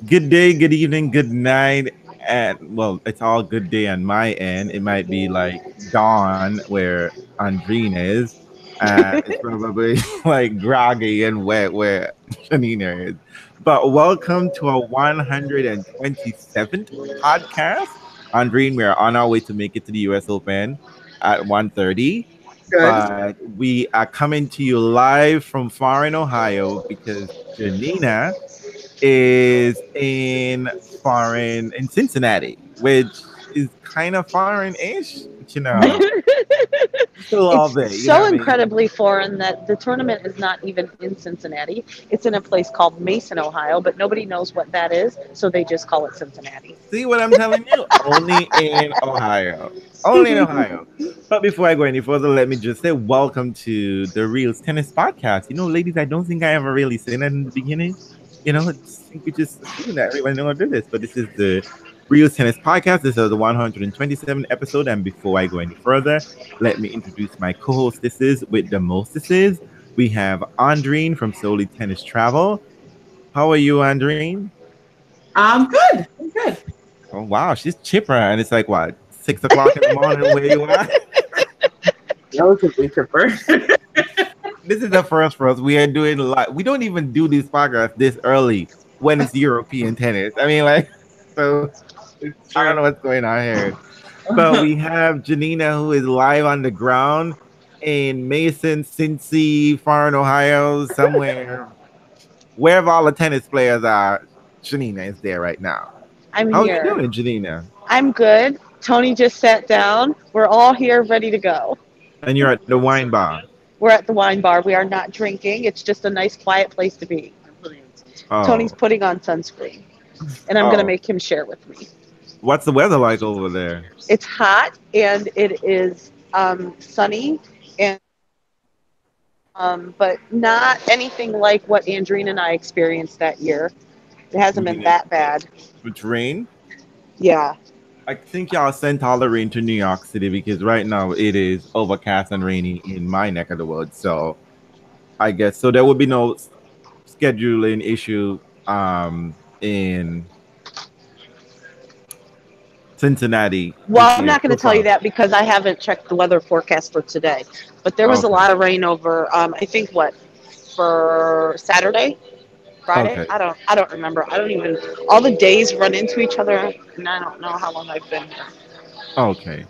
Good day, good evening, good night. And well, it's all good day on my end. It might be like dawn where Andrine is. It's probably like groggy and wet where Janina is. But welcome to our 127th podcast. Andrine, we are on our way to make it to the US Open at 1:30. Good. But we are coming to you live from Foreign, Ohio because Janina is in Cincinnati, which is kind of foreign-ish, but still all It's bit. You know so what I mean? incredibly foreign that the tournament is not even in Cincinnati. It's in a place called Mason, Ohio, but nobody knows what that is, so they just call it Cincinnati. See what I'm telling you? Only in Ohio. Only in Ohio. But before I go any further, let me just say welcome to the Reels Tennis Podcast. Ladies, I don't think I ever really said that in the beginning. I think we just assume that everyone knows how to do this. But this is the Reels Tennis Podcast. This is the 127th episode. And before I go any further, let me introduce my co-hostesses with the mostesses. We have Andrine from Solely Tennis Travel. How are you, Andrine? I'm good. I'm good. Oh wow, she's chipper, and it's like what 6 o'clock in the morning where you are. Relatively chipper. This is the first for us. We are doing a lot. We don't even do these podcasts this early when it's European tennis. I mean, like, so I don't know what's going on here. But we have Janina who is live on the ground in Mason, Cincy, Foreign, Ohio, somewhere. Wherever all the tennis players are, Janina is there right now. I'm How are you here. doing, Janina? I'm good. Tony just sat down. We're all here ready to go. And you're at the wine bar. We're at the wine bar. We are not drinking. It's just a nice, quiet place to be. Tony's Oh, putting on sunscreen, and I'm going to oh. make him share with me. What's the weather like over there? It's hot and it is sunny, and but not anything like what Andrine and I experienced that year. It You hasn't been mean it that bad. with rain? Yeah. I think y'all sent all the rain to New York City because right now it is overcast and rainy in my neck of the woods. So I guess so there would be no scheduling issue in Cincinnati Well, this I'm year not going so to tell you far. that because I haven't checked the weather forecast for today. But there was a Okay. lot of rain over. I think what for Saturday, Friday. Okay. I don't remember. I don't even. All the days run into each other, and I don't know how long I've been here. Okay.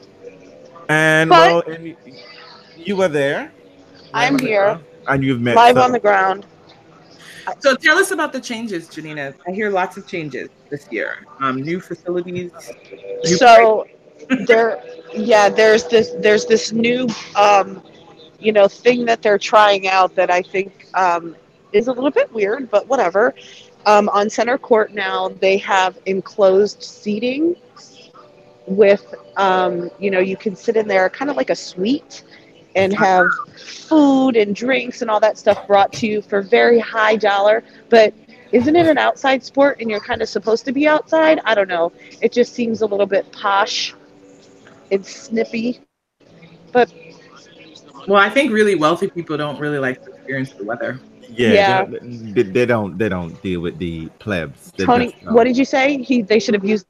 And But well, and you were there live I'm on the here, ground and you've met live on the some. ground. So tell us about the changes, Janina. I hear lots of changes this year. New facilities, new price. So there, yeah, there's this new thing that they're trying out that I think is a little bit weird, but whatever. On center court now, they have enclosed seating with, you can sit in there kind of like a suite and have food and drinks and all that stuff brought to you for very high dollar. But isn't it an outside sport and you're kind of supposed to be outside? I don't know. It just seems a little bit posh and snippy. But Well, I think really wealthy people don't really like to experience the weather. Yeah, yeah, they don't deal with the plebs. They Tony, just what don't. did you say? They should have used.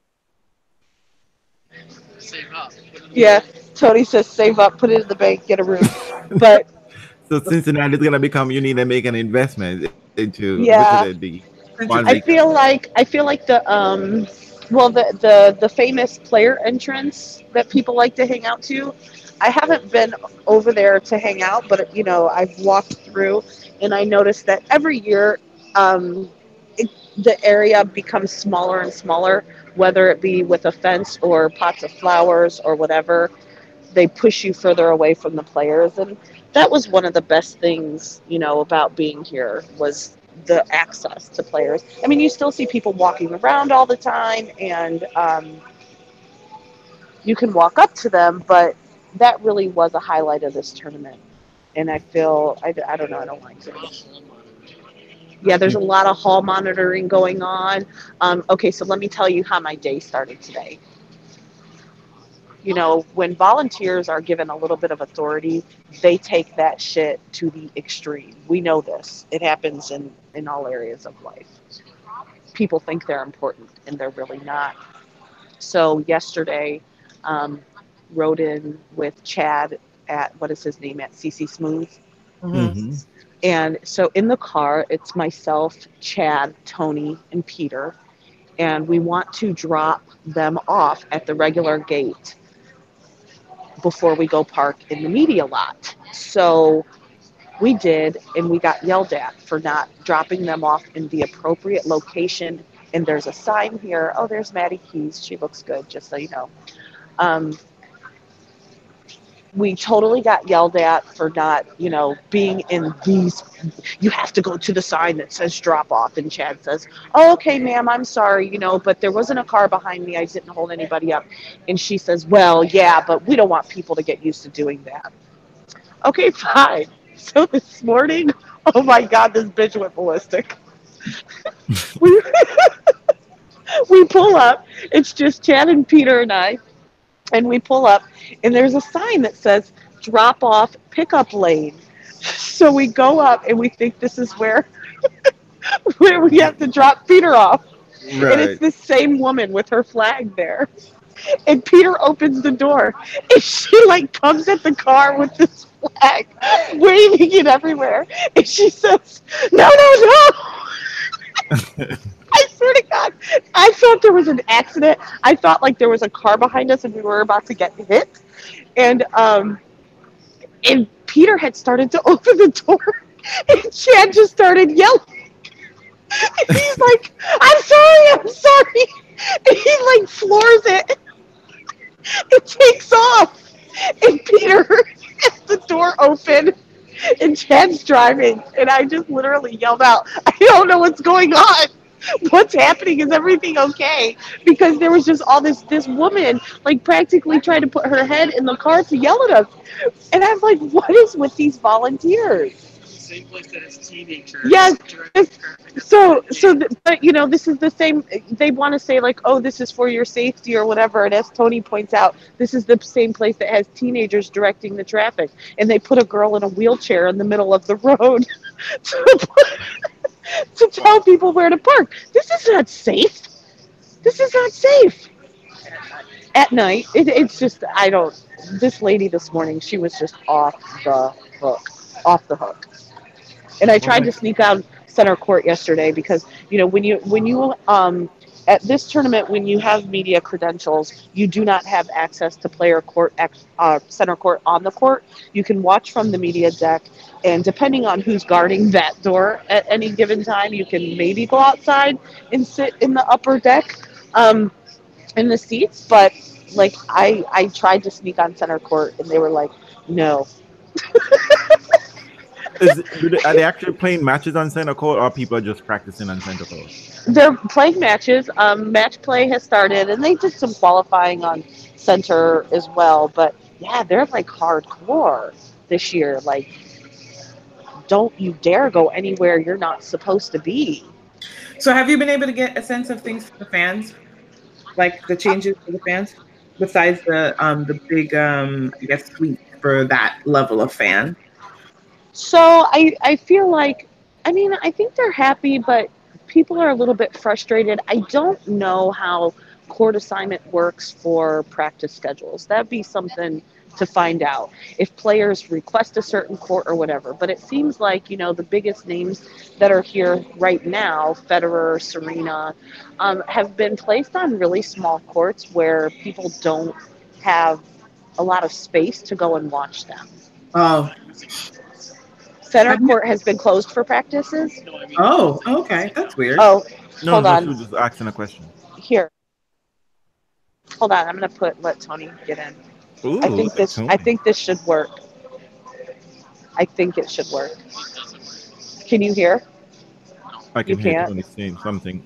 Yeah, Tony says save up, put it in the bank, get a room. But So Cincinnati is gonna become you need to make an investment into which is yeah, the one Central week. I feel like the famous player entrance that people like to hang out to. I haven't been over there to hang out, but I've walked through, and I noticed that every year, um, the area becomes smaller and smaller, whether it be with a fence or pots of flowers or whatever. They push you further away from the players, and that was one of the best things about being here was the access to players. I mean, you still see people walking around all the time, and you can walk up to them, but that really was a highlight of this tournament. And I don't know, I don't like it. Yeah, there's a lot of hall monitoring going on. Okay, so let me tell you how my day started today. when volunteers are given a little bit of authority, they take that shit to the extreme. We know this. It happens in all areas of life. People think they're important and they're really not. So yesterday, um, rode in with Chad at, what is his name, at CC Smooth. Hmm. Mm-hmm. And so in the car, it's myself, Chad, Tony, and Peter. And we want to drop them off at the regular gate before we go park in the media lot. So we did, and we got yelled at for not dropping them off in the appropriate location. And there's a sign here. Oh, there's Maddie Keys. She looks good, just so you know. Um, we totally got yelled at for not, being in these. You have to go to the sign that says drop off. And Chad says, "Oh, okay, ma'am, I'm sorry, but there wasn't a car behind me. I didn't hold anybody up." And she says, "Well, yeah, but we don't want people to get used to doing that." Okay, fine. So this morning, oh my God, this bitch went ballistic. We, we pull up. It's just Chad and Peter and I. And we pull up, and there's a sign that says drop off pickup lane. So we go up, and we think this is where we have to drop Peter off. And it's Right. the same woman with her flag there. And Peter opens the door, and she like comes at the car with this flag, waving it everywhere. And she says, "No, no, no." I swear to God, I thought there was an accident. I thought like there was a car behind us and we were about to get hit. And Peter had started to open the door, and Chad just started yelling. And he's like, "I'm sorry, I'm sorry." And he like floors it. It takes off. And Peter has the door open, and Chad's driving. And I just literally yelled out, "I don't know what's going on. What's happening? Is everything okay?" Because there was just all this woman like practically trying to put her head in the car to yell at us. And I'm like, what is with these volunteers? Same place that has teenagers. Yes. But this is the same. They want to say like, "Oh, this is for your safety" or whatever. And as Tony points out, this is the same place that has teenagers directing the traffic, and they put a girl in a wheelchair in the middle of the road to tell people where to park. This is not safe. This is not safe. At night, it's just I don't. This lady this morning, she was just off the hook. And I tried to sneak out center court yesterday because when you at this tournament, when you have media credentials, you do not have access to player court center court on the court. You can watch from the media deck, and depending on who's guarding that door at any given time, you can maybe go outside and sit in the upper deck in the seats. But like I tried to sneak on center court, and they were like, "No." Are they actually playing matches on center court, or people are just practicing on center court? They're playing matches. Match play has started, and they did some qualifying on center as well. But yeah, they're like hardcore this year. Like, don't you dare go anywhere you're not supposed to be. So have you been able to get a sense of things for the fans, like the changes for the fans, besides the big I guess tweet for that level of fan? So I feel like, I think they're happy, but people are a little bit frustrated. I don't know how court assignment works for practice schedules. That'd be something to find out if players request a certain court or whatever. But it seems like, the biggest names that are here right now, Federer, Serena, have been placed on really small courts where people don't have a lot of space to go and watch them. Oh. Center court has been closed for practices. Oh, okay. That's weird. Oh, No, hold on. She was just asking a question. Here. Hold on. I'm gonna let Tony get in. Ooh, I think this should work. I think it should work. Can you hear? I can You hear can't? Tony saying something.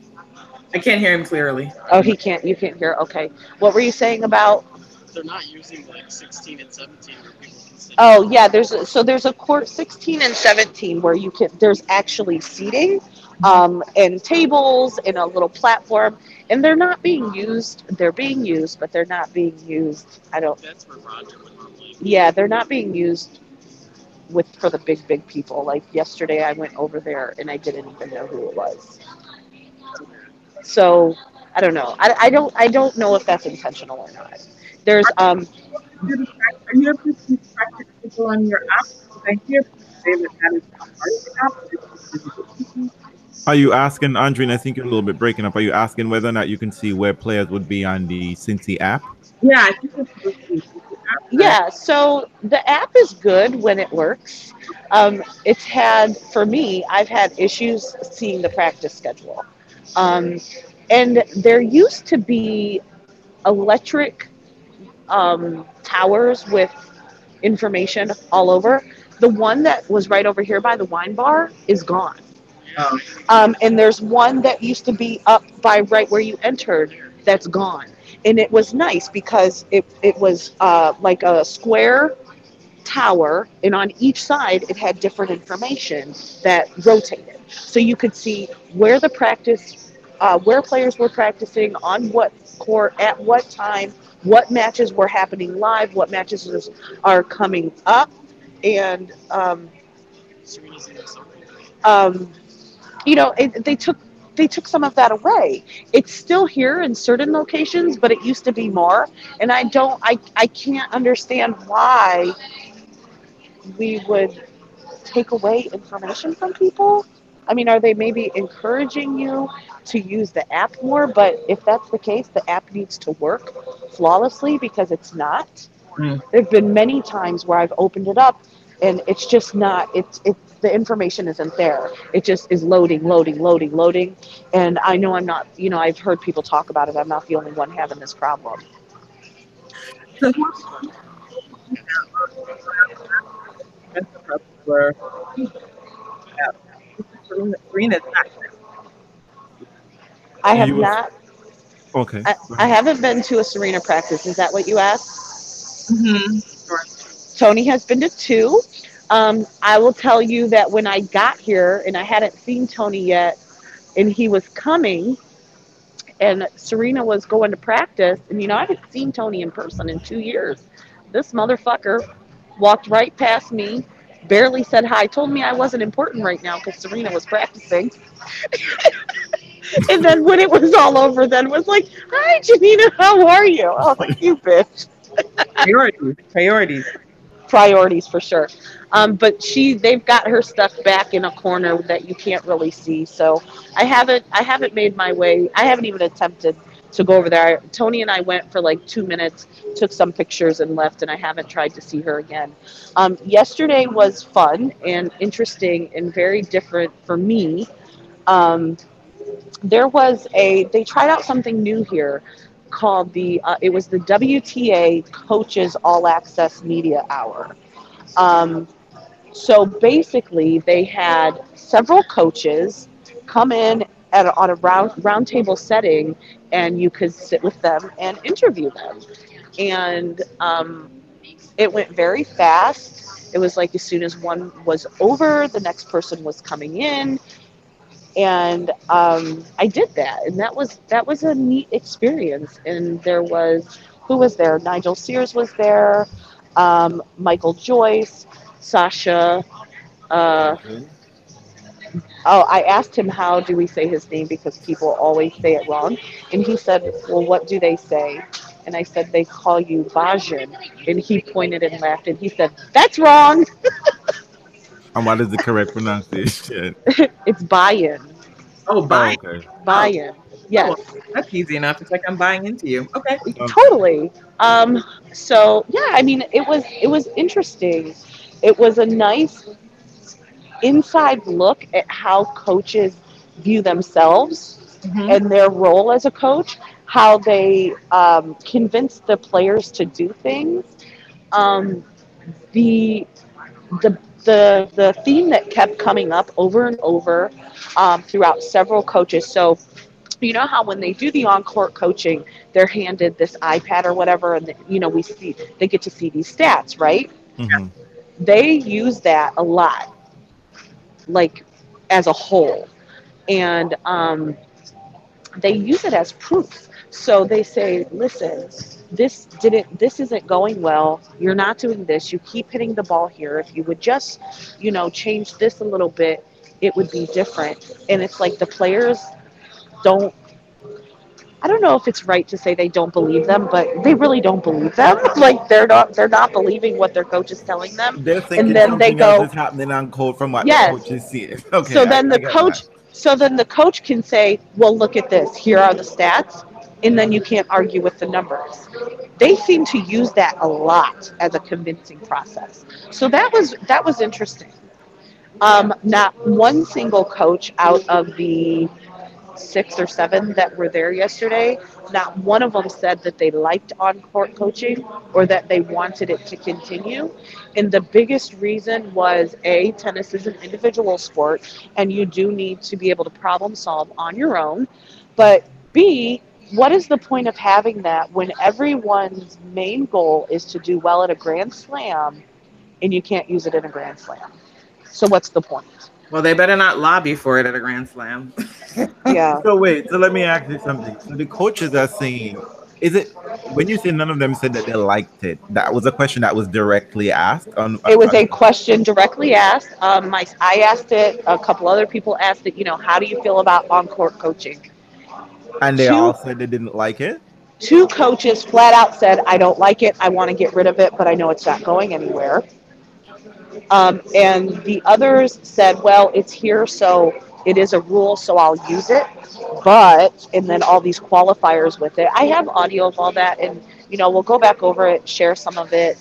I can't hear him clearly. Oh, he can't. You can't hear. Okay. What were you saying about? They're not using like 16 and 17 where people can sit. Oh yeah, there's a court 16 and 17 where there's actually seating, and tables and a little platform, and they're not being used. They're being used, but they're not being used. I don't. That's where Roger would normally. Yeah, they're not being used for the big people. Like yesterday, I went over there and I didn't even know who it was. So I don't know. I don't know if that's intentional or not. There's Are you able to see practice people on your app? Because I hear people say that that is not part of the app, but it's just visible people. Are you asking, Andre? And I think you're a little bit breaking up. Are you asking whether or not you can see where players would be on the Cincy app? Yeah, I think it's supposed to be the app, but Yeah, so the app is good when it works. It's had, for me, I've had issues seeing the practice schedule. Um, and there used to be electric towers with information all over. The one that was right over here by the wine bar is gone. um, And there's one that used to be up by right where you entered that's gone. And it was nice because it was like a square tower, and on each side it had different information that rotated. So you could see where the practice, where players were practicing, on what court, at what time, what matches were happening live, what matches are coming up, and Serena's in the circle. um, they took some of that away. It's still here in certain locations, but it used to be more. And I can't understand why we would take away information from people. I mean, are they maybe encouraging you to use the app more? But if that's the case, the app needs to work flawlessly because it's not. mm. There have been many times where I've opened it up and it's just not, it's the information isn't there. It just is loading. And I know I'm not, I've heard people talk about it. I'm not the only one having this problem. So who are the prep were Serena's I And have you was not, okay. Go I ahead. haven't been to a Serena practice. Is that what you asked? mm-hmm. Tony has been to two. I will tell you that when I got here and I hadn't seen Tony yet, and he was coming, and Serena was going to practice, and I hadn't seen Tony in person in 2 years. This motherfucker walked right past me, barely said hi, told me I wasn't important right now because Serena was practicing. And then when it was all over, then was like, "Hi, Janina, how are you?" I was like, "You bitch." Priorities. Priorities for sure. But they've got her stuff back in a corner that you can't really see. So I haven't made my way. I haven't even attempted to go over there. Tony and I went for like 2 minutes, took some pictures and left, and I haven't tried to see her again. Yesterday was fun and interesting and very different for me. Um, they tried out something new here called it was the WTA Coaches All Access Media Hour. Um, so basically, they had several coaches come in on a round table setting, and you could sit with them and interview them. And it went very fast. It was like as soon as one was over, the next person was coming in, and I did that, and that was a neat experience. And there was who was there? Nigel Sears was there, Michael Joyce, Sasha. Uh, Okay. oh, I asked him how do we say his name because people always say it wrong, and he said, "Well, what do they say?" And I said, "They call you Bajan," and he pointed and laughed, and he said, "That's wrong. And what is the correct pronunciation? It's Bayan, Oh, Oh, buying. okay. Oh, Bayan." oh, Yes. that's easy enough. It's like I'm buying into you. Okay. Okay. Totally. So yeah, I mean, it was interesting. It was a nice inside look at how coaches view themselves Mm-hmm. and their role as a coach, how they convince the players to do things. Um, the the theme that kept coming up over and over throughout several coaches. So you know how when they do the on-court coaching, they're handed this iPad or whatever, and we see they get to see these stats, right? Mm-hmm. They use that a lot, like as a whole. and they use it as proof. So they say, listen, this isn't going well. You're not doing this. You keep hitting the ball here. If you would just, change this a little bit, it would be different. And it's like the players don't, I don't know if it's right to say they don't believe them, but they really don't believe them. Like they're not believing what their coach is telling them. They're And thinking then they something else go, is happening on court from what the yes. coach is seeing. So Okay, then I the get that. coach so then the coach can say, "Well, look at this. Here are the stats." And then you can't argue with the numbers. They seem to use that a lot as a convincing process. So that was interesting. Not one single coach out of the six or seven that were there yesterday, not one of them said that they liked on court coaching or that they wanted it to continue. And the biggest reason was A, tennis is an individual sport and you do need to be able to problem solve on your own. But B, what is the point of having that when everyone's main goal is to do well at a grand slam and you can't use it in a grand slam? So what's the point? Well, they better not lobby for it at a Grand Slam. Yeah. So wait, so let me ask you something. So the coaches are saying, is it when you say none of them said that they liked it? That was a question that was directly asked on. It was a question directly asked. I asked it. A couple other people asked it. How do you feel about on-court coaching? And they Two all said they didn't like it. two coaches flat out said, "I don't like it. I want to get rid of it, but I know it's not going anywhere." And the others said, "Well, it's here, so it is a rule, so I'll use it." But and then all these qualifiers with it. I have audio of all that, and we'll go back over it, share some of it,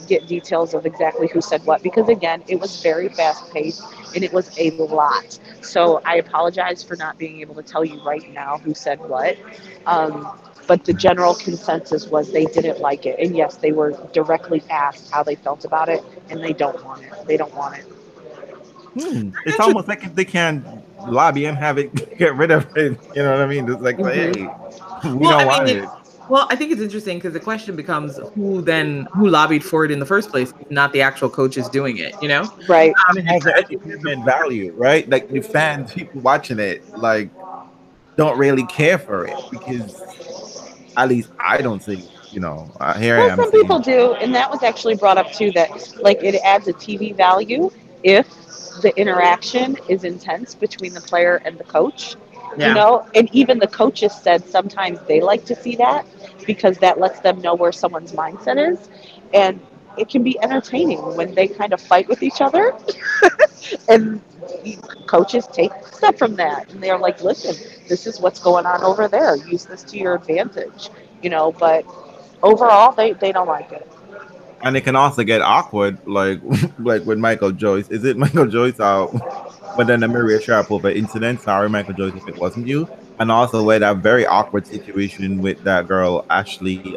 get details of exactly who said what. Because again, it was very fast paced, and it was a lot. So I apologize for not being able to tell you right now who said what. Um, but the general consensus was they didn't like it, and yes, they were directly asked how they felt about it, and they don't want it. They don't want it. It's almost like if they can lobby and have it get rid of it. You know what I mean? It's like, Mhm. hey, we Well, don't I mean, want it. I think it's interesting because the question becomes who lobbied for it in the first place, if not the actual coaches doing it. Right. And it has the I think there's entertainment value, right? Like the fans, people watching it, like don't really care for it because at least I don't see. Here I Well, am some people saying, do, and that was actually brought up too. That like it adds a TV value if the interaction is intense between the player and the coach. yeah. And even the coaches said sometimes they like to see that because that lets them know where someone's mindset is, and it can be entertaining when they kind of fight with each other, and coaches take stuff from that, and they're like, "Listen, this is what's going on over there. Use this to your advantage." But overall, they don't like it. and it can also get awkward, like like with Michael Joyce. Is it Michael Joyce? But then the Maria Sharapova incident. Sorry, Michael Joyce, if it wasn't you. And also with that very awkward situation with that girl Ashley,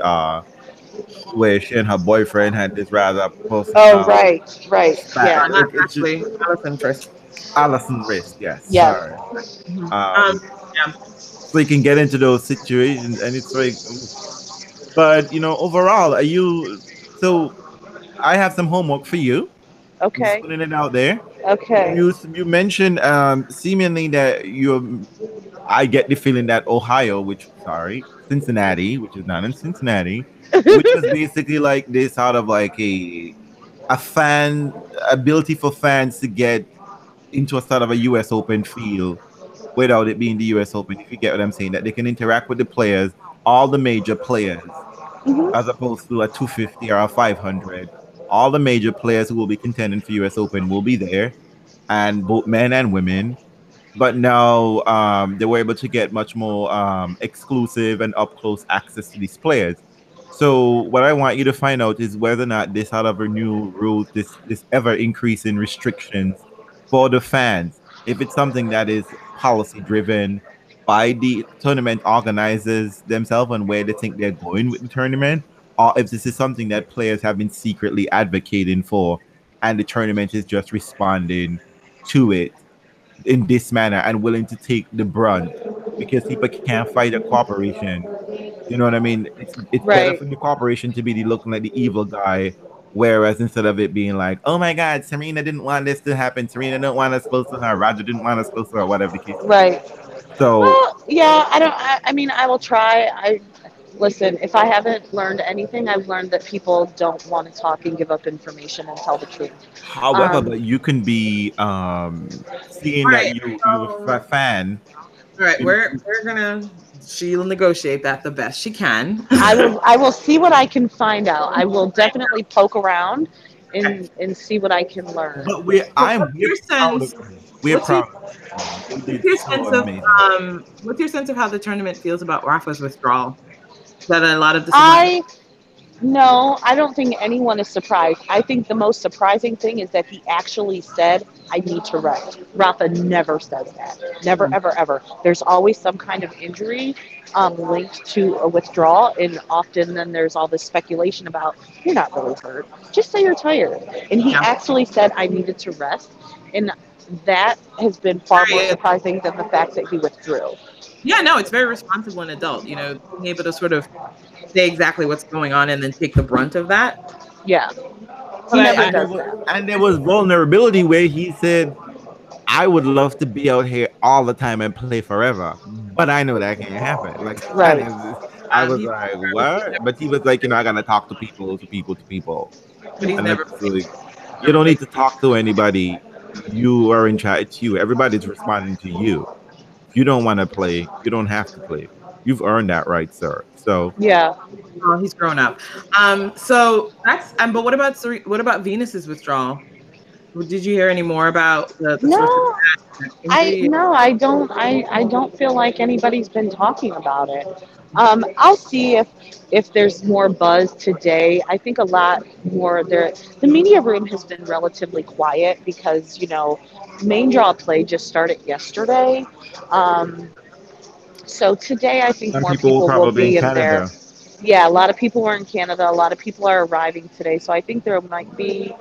where she and her boyfriend had this rather post Oh, right, spat. yeah, Not It's just actually Alyson first. Allison wrist. Yes, yes. sorry. Mhm. Um, Yeah. so you can get into those situations, and it's like, but overall, are you? So I have some homework for you. I'm just Okay, putting it out there. okay. You mentioned seemingly that you. I get the feeling that Ohio, which sorry, Cincinnati, which is not in Cincinnati, which was basically like this out of like a fan ability for fans to get into a sort of a US Open feel without it being the US Open, if you get what I'm saying, that they can interact with the players, all the major players, Mhm. as opposed to a 250 or a 500. All the major players who will be contending for US Open will be there, and both men and women. But now they were able to get much more exclusive and up close access to these players. So what I want you to find out is whether or not this out of a new rules, this ever increasing restrictions for the fans, if it's something that is policy driven by the tournament organizers themselves and where they think they're going with the tournament, or if this is something that players have been secretly advocating for and the tournament is just responding to it in this manner and willing to take the brunt because people can't fight a corporation. You know what I mean? It's better Right. for the corporation to be the looking like the evil guy Whereas instead of it being like, oh my God, Serena didn't want this to happen, Serena didn't want us close to her, Roger didn't want us close to her, whatever the case may be. Right. So Well, yeah, I don't. I mean, I will try. I listen. If I haven't learned anything, I've learned that people don't want to talk and give up information and tell the truth. however, Um, but you can be seeing All that right. you're a So, fan. all right, You, we're gonna she'll negotiate that the best she can. I will see what I can find out. I will Right. definitely poke around Okay. and see what I can learn. but we're Your proud of sense? you. We're What's your proud of you. You what's did your so sense of amazing. what's your sense of how the tournament feels about Rafa's withdrawal? Is that a lot of disappointment? I No, I don't think anyone is surprised. I think the most surprising thing is that he actually said, I need to rest. Rafa never says that. Never, Mm. ever, ever. There's always some kind of injury linked to a withdrawal, and often then there's all this speculation about, you're not really hurt. Just say you're tired. And he Yeah. actually said, I needed to rest. And that has been far more Very, surprising than the fact that he withdrew. yeah, no, it's very responsible and adult, being able to sort of say exactly what's going on and then take the brunt of that. Yeah, But he never And does that. there was vulnerability where he said, I would love to be out here all the time and play forever, but I know that can't happen. Like, kind Right. of, I was He's like, what? But he was like, I gotta talk to people, to people, to people, but he's and never it's played, like, you never don't played. need to talk to anybody. You are in charge. It's you. Everybody's responding to you. If you don't want to play, you don't have to play. You've earned that right, sir. So Yeah. Oh, he's grown up. So that's but what about Venus's withdrawal? Did you hear any more about the source of No, that injury? I don't I don't feel like anybody's been talking about it. I'll see if there's more buzz today. I think a lot more there. The media room has been relatively quiet because main draw play just started yesterday. Um, so today I think some more people people will probably in be in there. Canada. Yeah, a lot of people were in Canada. A lot of people are arriving today. So I think there might be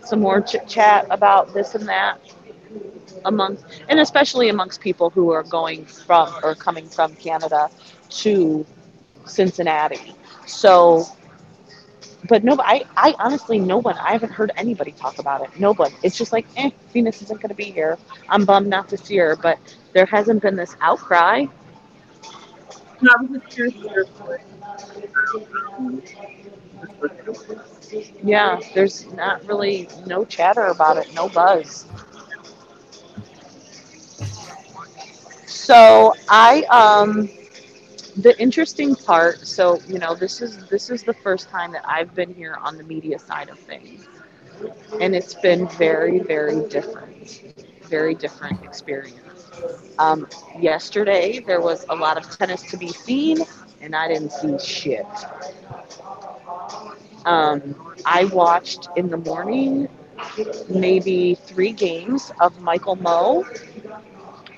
some more chit chat about this and that amongst, and especially amongst people who are going from or coming from Canada to Cincinnati. So, but no, I honestly, no one, I haven't heard anybody talk about it. No one. It's just like, Venus isn't going to be here. I'm bummed not to see her, but there hasn't been this outcry. No, I was just curious to hear um, Yeah, there's not really no chatter about it, no buzz. So the interesting part, so this is the first time that I've been here on the media side of things, and it's been very, very different experience. Yesterday there was a lot of tennis to be seen, and I didn't see shit. I watched in the morning maybe 3 games of Michael Moe,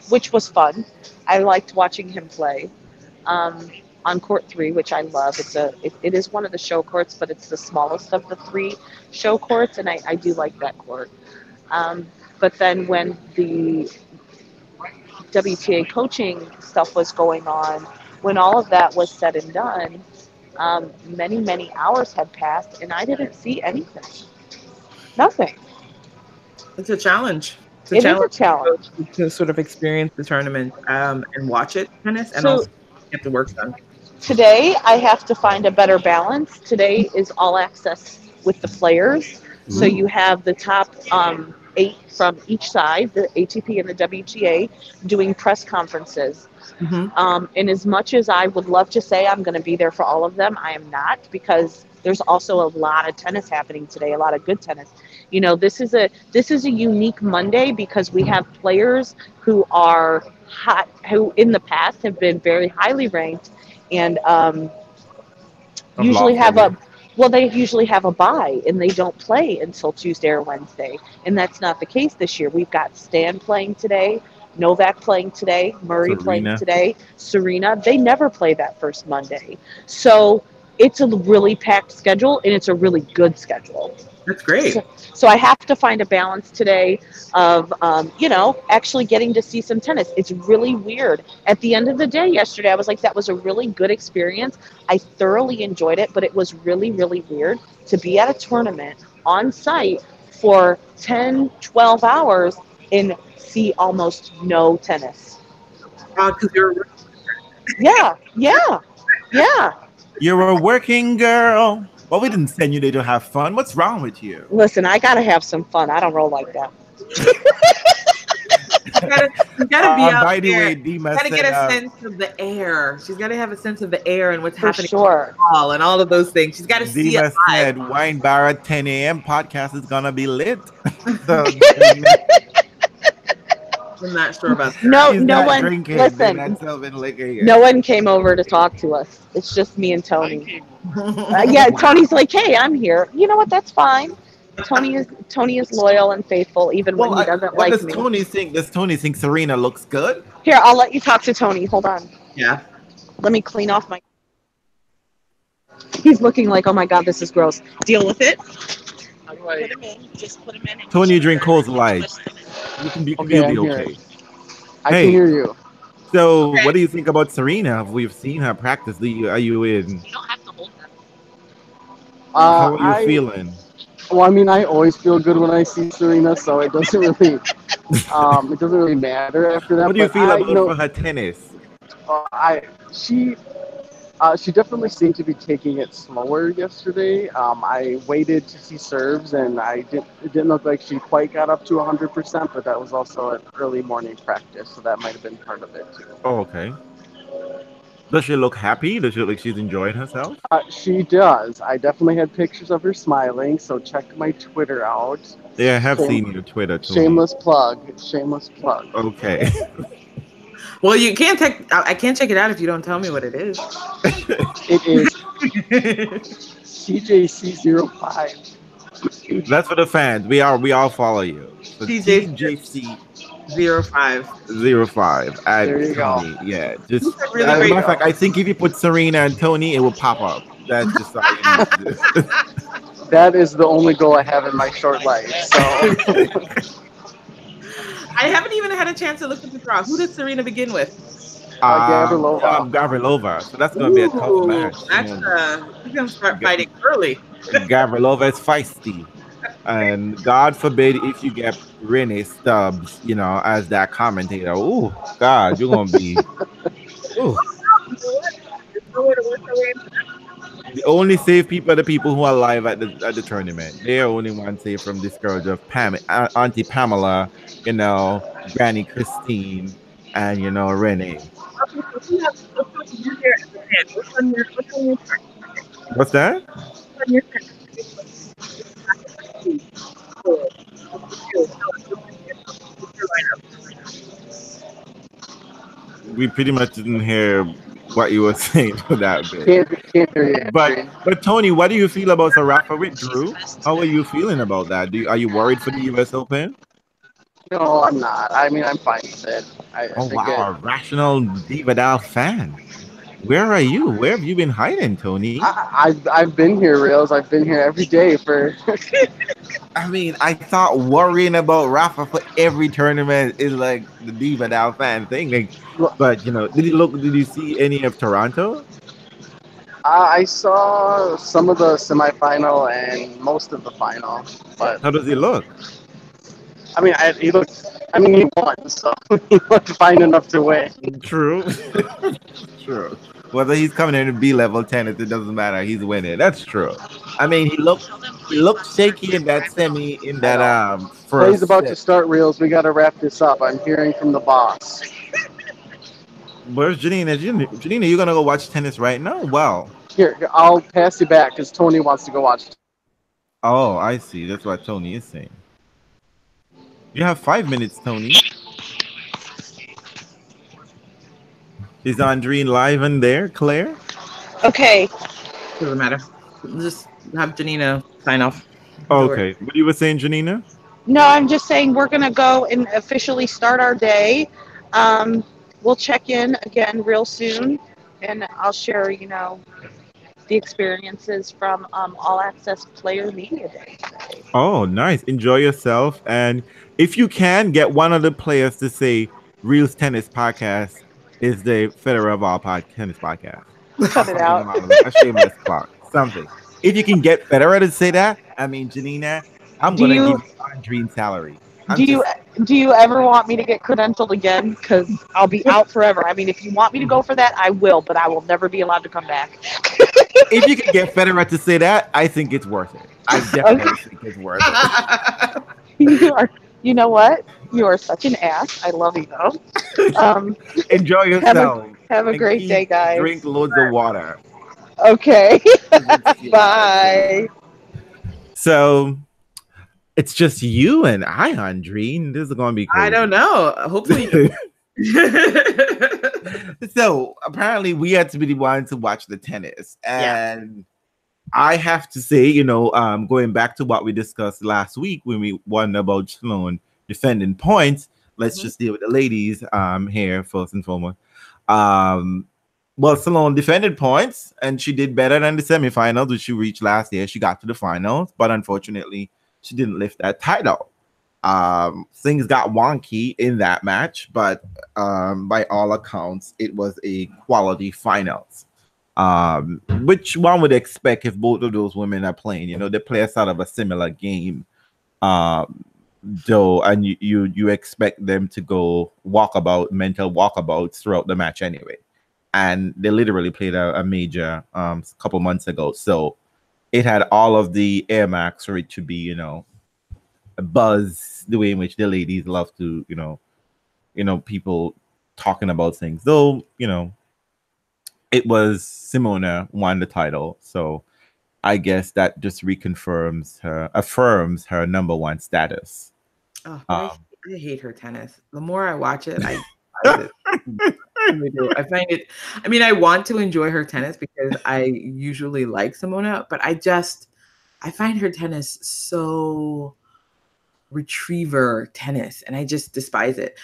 which was fun. I liked watching him play. um, on court 3, which I love. It is one of the show courts, but it's the smallest of the 3 show courts, and I do like that court. But then when the WTA coaching stuff was going on, when all of that was said and done, many hours had passed, and I didn't see anything. Nothing. it's a challenge. It's a It is a challenge challenge. to sort of experience the tournament and watch it tennis and So also get the work done. today I have to find a better balance. Today is all access with the players. So Ooh, you have the top 8 from each side, the ATP and the WTA, doing press conferences. Hmm. And as much as I would love to say I'm going to be there for all of them, I am not, because there's also a lot of tennis happening today, a lot of good tennis. This is a unique Monday because we have players who are hot, who in the past have been very highly ranked, and I've usually lost have already. a well, they usually have a bye and they don't play until Tuesday or Wednesday, and that's not the case this year. We've got Stan playing today, Novak playing today, Murray playing Serena. today, Serena. They never play that first Monday, so it's a really packed schedule and it's a really good schedule. That's great. So I have to find a balance today of, actually getting to see some tennis. It's really weird. At the end of the day yesterday, I was like, that was a really good experience. I thoroughly enjoyed it, but it was really, really weird to be at a tournament on site for 10, 12 hours and see almost no tennis. Because you're Yeah, yeah, yeah. You're a working girl. Well, we didn't send you there to have fun. What's wrong with you? Listen, I got to have some fun. I don't roll like that. you gotta be out By the there. way, Dima Gotta get said, a sense of the air. She's gotta have a sense of the air and what's For happening sure. and all of those things. She's gotta see it Dima live. said, Wine Bar at 10 a.m. podcast is gonna be lit. So I'm not sure about that. No, she's no not one. drinking. They're Listen, not serving liquor yet. no one came over to talk to us. It's just me and I Tony. came. Yeah, Tony's like, hey, I'm here. You know what? That's fine. Tony is loyal and faithful, even when he doesn't what like does me. Tony think? Does Tony think Serena looks good? Here, I'll let you talk to Tony. Hold on. Yeah. Let me clean off my. He's looking like, oh my god, this is gross. Deal with it. How do I? Put him in. Just put him in. Tony, drink Coors Light. You'll be I'm here. okay. I Hey. can hear you. So, Okay. what do you think about Serena? We've seen her practice. Are you in? You don't have to hold them. How are you feeling? Well, I mean, I always feel good when I see Serena, so it doesn't really matter after that. What do you but feel I, about for her tennis? She definitely seemed to be taking it slower yesterday. I waited to see serves, and it didn't look like she quite got up to 100%, but that was also an early morning practice, so that might have been part of it too. Oh, okay. Does she look happy? Does she look like she's enjoying herself? She does. I definitely had pictures of her smiling, so check my Twitter out. Yeah, I have seen your Twitter, Tony. Shameless plug. Shameless plug. Okay. Well, you can't check. I can't check it out if you don't tell me what it is. It is TJC05. That's for the fans. We all follow you. So TJC 05. 05 at There you go. Tony. Yeah, just Really as a great. matter of fact, I think if you put Serena and Tony, it will pop up. That's just all you need to do. That is the only goal I have in my short life. So I haven't even had a chance to look at the draw. Who did Serena begin with? Gavrilova. Gavrilova. So that's going to be a tough Ooh, match. That's he's gonna start fighting early. Gavrilova is feisty. And God forbid if you get Renee Stubbs, as that commentator. Oh, God, you're going to be. Ooh. The only safe people are the people who are live at the tournament. They're only one safe from the scourge of Auntie Pamela, Granny Christine, and Renee. What's that? We pretty much didn't hear what you were saying for that bit. can't hear you. But Tony, what do you feel about Rafa with Drew? How are you feeling about that? Are you worried for the U.S. Open? No, I'm not. I mean, I'm fine with it. Oh wow, a rational Divadal fan. Where are you? Where have you been hiding, Tony? I've been here, Reels. I've been here every day for. I mean, I thought worrying about Rafa for every tournament is like the Divadal fan thing. But did you see any of Toronto? I saw some of the semifinal and most of the final. But how does he look? I mean, he won, so he looked fine enough to win. True. True. Whether he's coming in at B-level tennis, it doesn't matter. He's winning. That's true. I mean, he looked shaky in that semi. In that first. Play's about to start, Reels. We got to wrap this up. I'm hearing from the boss. Where's Janina? Janina, you're gonna go watch tennis right now? Wow. Here, I'll pass you back because Tony wants to go watch. Oh, I see. That's what Tony is saying. You have 5 minutes, Tony. Is Andreen live in there, Claire? Okay. Doesn't matter. Just have Janina sign off. Okay. What you were saying, Janina? No, I'm just saying we're going to go and officially start our day. We'll check in again real soon, and I'll share, the experiences from All Access Player Media Day today. Oh, nice. Enjoy yourself. And if you can get one of the players to say Reels Tennis Podcast is the Federer of all tennis podcast. Or Cut it something out. along those, a shameless plug. Something. If you can get Federer to say that, I mean, Janina, I'm Do gonna you give you our dream salary. do I'm you just do you ever want me to get credentialed again? Because I'll be out forever. I mean, if you want me to go for that, I will, but I will never be allowed to come back. if you can get Federer to say that, I think it's worth it. I definitely Okay. think it's worth it. You are. You know what? You are such an ass. I love you though. Um, Enjoy have a yourself have a and great day, drink guys. loads of water. Okay. 'Cause it's, it's crazy. Bye. So it's just you and I, Andreen. This is gonna be crazy. I don't know. Hopefully. So apparently we had to be the ones to watch the tennis. And I have to say, going back to what we discussed last week when we won about Sloane defending points, let's just deal with the ladies here first and foremost. Well, Sloane defended points and she did better than the semifinals, which she reached last year. She got to the finals, but unfortunately, she didn't lift that title. Things got wonky in that match, but by all accounts, it was a quality finals. Which one would expect if both of those women are playing. They play a sort of a similar game. Though, and you expect them to go mental walkabouts throughout the match anyway. And they literally played a major couple months ago. So it had all of the air marks for it to be, a buzz, the way in which the ladies love to, people talking about things. Though, it was Simona won the title. So I guess that just affirms her number one status. Oh, I hate her tennis. The more I watch it, I despise it. I find it. I mean, I want to enjoy her tennis because I usually like Simona, but I find her tennis so retriever tennis, and I just despise it.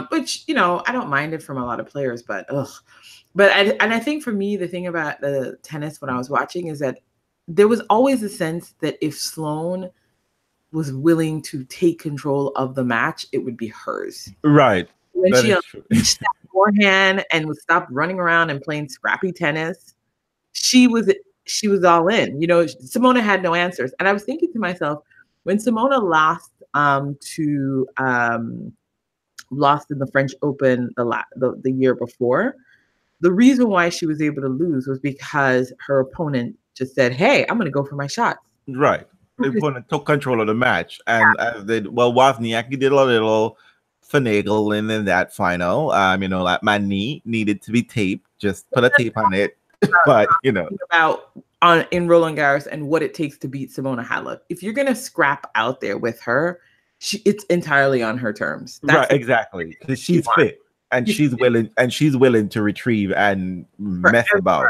Which I don't mind it from a lot of players, but I think for me, the thing about the tennis when I was watching is that there was always a sense that if Sloane was willing to take control of the match, it would be hers. Right. When she unleashed that forehand and would stop running around and playing scrappy tennis, she was all in. Simona had no answers. And I was thinking to myself, when Simona lost in the French Open the year before, the reason why she was able to lose was because her opponent just said, "Hey, I'm going to go for my shots." Right. The opponent took control of the match, and Wozniacki did a little finagling in that final. Like my knee needed to be taped. Just put a tape on it. But about in Roland Garros and what it takes to beat Simona Halep. If you're gonna scrap out there with her, it's entirely on her terms. Right, exactly. Because she's fit and she's willing to retrieve and mess about.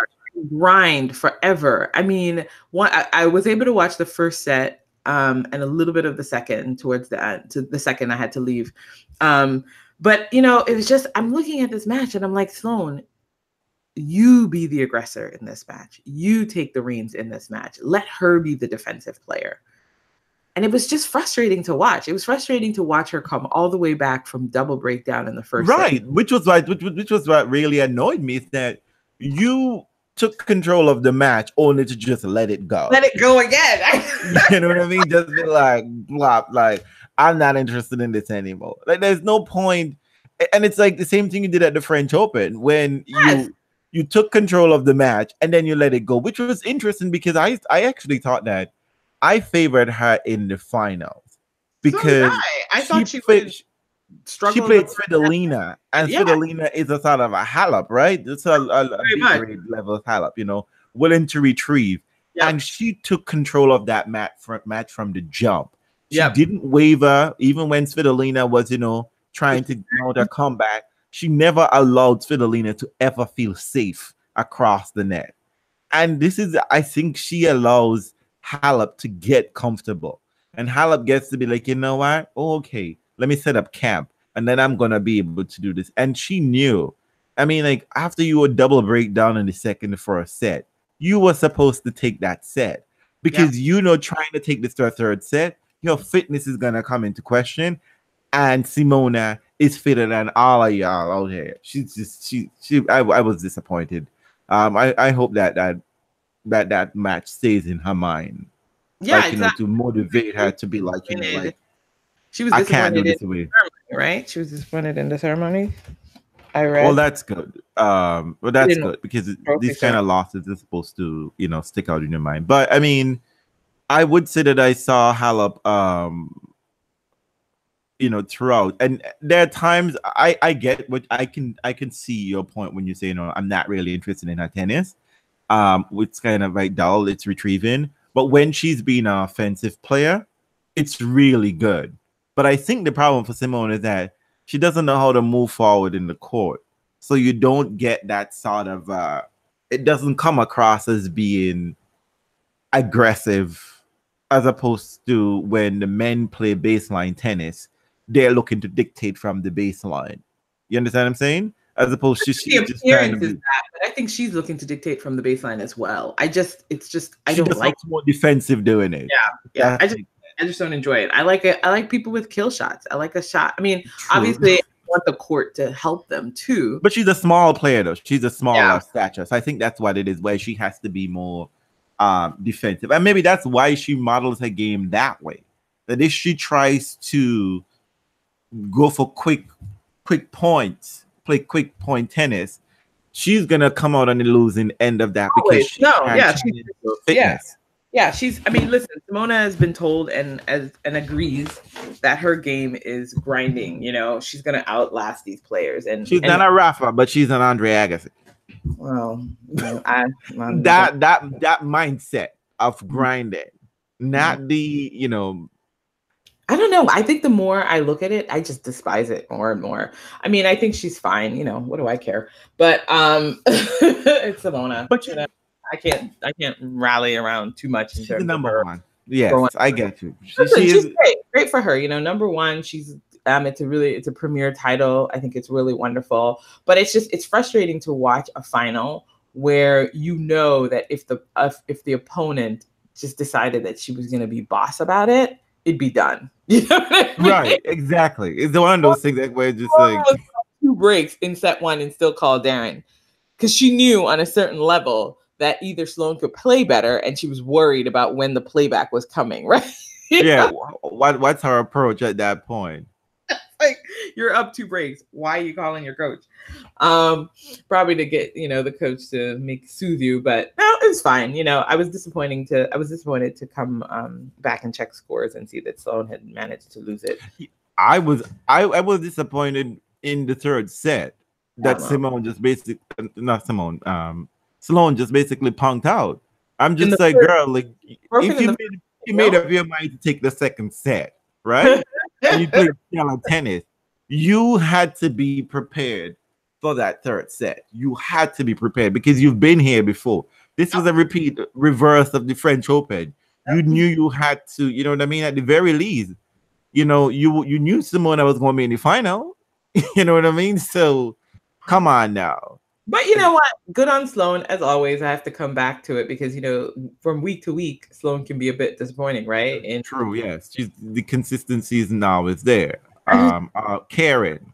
Grind forever. I mean, I was able to watch the first set and a little bit of the second towards the end. To the second, I had to leave. But it was just I'm looking at this match and I'm like, Sloane, you be the aggressor in this match. You take the reins in this match. Let her be the defensive player. And it was just frustrating to watch. It was frustrating to watch her come all the way back from double breakdown in the first set. Which was what really annoyed me, is that you took control of the match only to just let it go. Let it go again. You know what I mean? Just be like, blah, like, I'm not interested in this anymore. Like, there's no point. And it's like the same thing you did at the French Open when you took control of the match and then you let it go, which was interesting because I actually thought that I favored her in the finals because I thought she played Svitolina, and Svitolina is a sort of a Halep, right? It's a big grade level Halep, willing to retrieve. Yep. And she took control of that match from the jump. She didn't waver, even when Svitolina was, trying to mount a comeback. She never allowed Svitolina to ever feel safe across the net. And I think she allows Halep to get comfortable. And Halep gets to be like, you know what? Oh, okay, let me set up camp. And then I'm going to be able to do this. And she knew. I mean, like, after you were double breakdown in the first set, you were supposed to take that set. Because, trying to take this to a third set, your fitness is gonna come into question. And Simona is fitter than all of y'all out here. She's just I was disappointed. I hope that match stays in her mind. Yeah, Like, exactly. to motivate her to be like, like, she was I can't do disappointed in this the away. ceremony, right? She was disappointed in the ceremony. I read. Well, that's good. Well, that's didn't good because trophy these kind ceremony. of losses are supposed to, stick out in your mind. But I mean, I would say that I saw Halep, throughout, and there are times I get what I can see your point when you say, I'm not really interested in her tennis. It's kind of like dull, it's retrieving. But when she's been an offensive player, it's really good. But I think the problem for Simone is that she doesn't know how to move forward in the court. So you don't get that sort of it doesn't come across as being aggressive as opposed to when the men play baseline tennis, they're looking to dictate from the baseline. You understand what I'm saying? As opposed to The she's just trying to appearance is be. that, but I think she's looking to dictate from the baseline as well. I She don't just like. looks more defensive doing it. Yeah. That's I just don't enjoy it. I like it. I like people with kill shots. I like a shot. I mean, true. obviously, I want the court to help them too. But she's a small player though. She's a smaller Yeah. stature. So I think that's what it is, where she has to be more defensive. And maybe that's why she models her game that way. That if she tries to go for quick points, play quick point tennis, she's gonna come out on the losing end of that because she can't challenge her fitness. Yeah, I mean, listen, Simona has been told and agrees that her game is grinding. She's gonna outlast these players, and she's not a Rafa, but she's an Andre Agassi. Well, that mindset of grinding, not the I don't know. I think the more I look at it, I just despise it more and more. I mean, I think she's fine. What do I care? But it's Simona. But I can't rally around too much. She's the number one. Yes, I get you. She's great for her. Number one. She's it's a premier title. I think it's really wonderful. But it's frustrating to watch a final where that if the opponent just decided that she was going to be boss about it, it'd be done. You know what I mean? Right, exactly. It's one of those things that where just like 2 breaks in set 1 and still call Darren, because she knew on a certain level that either Sloane could play better, and she was worried about when the playback was coming. Right? Yeah. What's her approach at that point? Like, you're up 2 breaks. Why are you calling your coach? Probably to get the coach to soothe you, but no, it was fine. I was disappointed to come back and check scores and see that Sloane had managed to lose it. I was disappointed in the third set that Sloane just basically punked out. I'm just like, girl, like if you made up your mind to take the second set, right? And you played tennis, you had to be prepared for that third set. You had to be prepared because you've been here before. This was a reverse of the French Open. You knew you had to, you know what I mean? At the very least, you knew Simona was going to be in the final. You know what I mean? So come on now. But you know what? Good on Sloane, as always. I have to come back to it because, from week to week, Sloane can be a bit disappointing, right? And true, yes. The consistency is now always there. Karen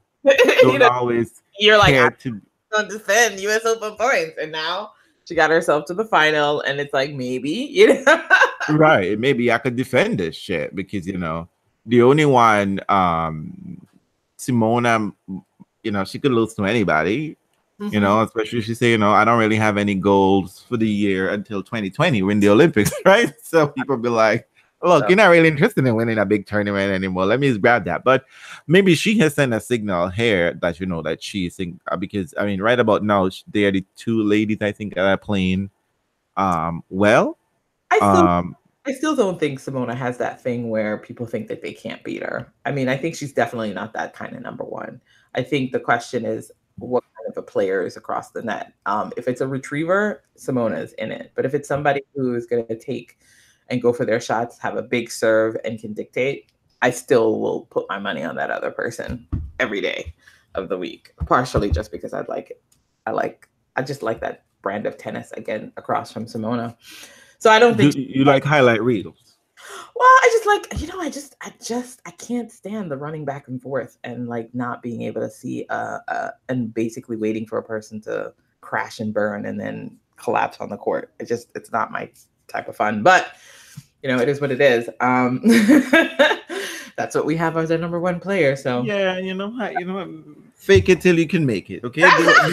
don't always you're like, care to defend U.S. Open points, and now she got herself to the final, and it's like, maybe, right? Maybe I could defend this shit because the only one, Simona, she could lose to anybody. Especially if she say, I don't really have any goals for the year until 2020 when the Olympics, right? So people be like, look, you're not really interested in winning a big tournament anymore. Let me just grab that. But maybe she has sent a signal here that, that she's thinking, because, I mean, right about now, they are the 2 ladies, I think, that are playing well. I still don't think Simona has that thing where people think that they can't beat her. I mean, I think she's definitely not that kind of number one. I think the question is, what kind of a player is across the net? If it's a retriever, Simona is in it. But if it's somebody who is going to take and go for their shots, have a big serve, and can dictate, I still will put my money on that other person every day of the week. Partially just because I like it. I just like that brand of tennis again across from Simona. So I don't think you like highlight reels. Well, I just like, I can't stand the running back and forth and like not being able to see and basically waiting for a person to crash and burn and then collapse on the court. It's not my type of fun, but it is what it is. That's what we have as our number one player. So Yeah, fake it till you can make it. Okay,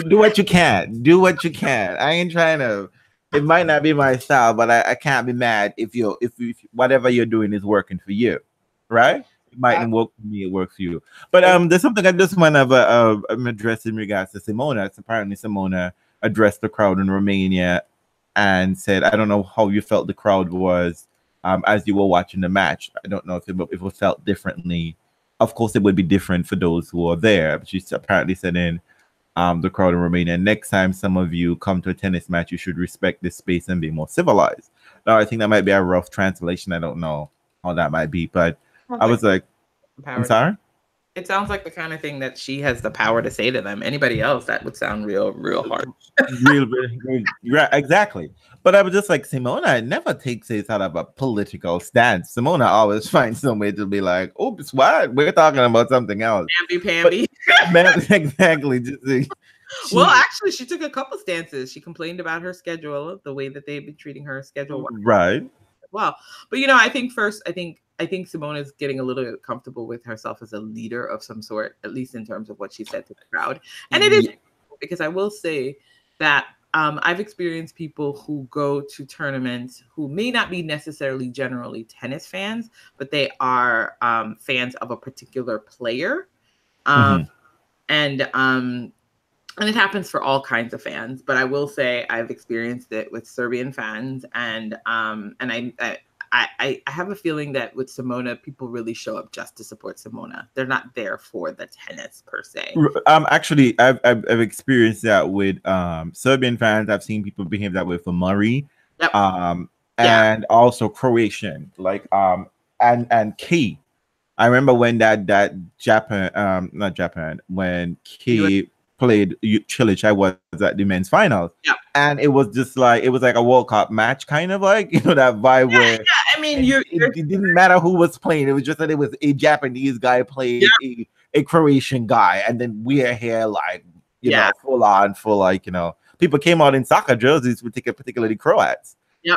do what you can. Do what you can. I ain't trying to. It might not be my style, but I can't be mad if whatever you're doing is working for you, right? It mightn't work for me. It works for you. But there's something I just want to address in regards to Simona. It's apparently Simona addressed the crowd in Romania and said, "I don't know how you felt the crowd was as you were watching the match. I don't know if it felt differently. Of course, it would be different for those who are there." But she apparently said in the crowd in Romania, "Next time some of you come to a tennis match, you should respect this space and be more civilized." Now, I think that might be a rough translation. I don't know how that might be, but I was like, I'm sorry? It sounds like the kind of thing that she has the power to say to them. Anybody else, that would sound real hard. real, yeah, exactly. But I was just like, Simona never takes it out of a political stance. Simona always finds some way to be like, "Oops, what? We're talking about something else." Pamby. Exactly. Well, actually, she took a couple stances. She complained about her schedule, the way that they've been treating her schedule. Right. Well, but I think I think Simona is getting a little bit comfortable with herself as a leader of some sort, at least in terms of what she said to the crowd. And it is, because I will say that I've experienced people who go to tournaments who may not be necessarily generally tennis fans, but they are fans of a particular player. And it happens for all kinds of fans, but I will say I've experienced it with Serbian fans, and I have a feeling that with Simona, people really show up just to support Simona. They're not there for the tennis per se. Actually, I've experienced that with Serbian fans. I've seen people behave that way for Murray. Yep. And also Croatian, like and Key. I remember when that when Key played Cilic, I was at the men's finals. Yeah. And it was just like a World Cup match, kind of like, that vibe where I mean, it didn't matter who was playing. It was just that it was a Japanese guy playing a Croatian guy, and then we're here like full on, people came out in soccer jerseys, particularly Croats. Yeah.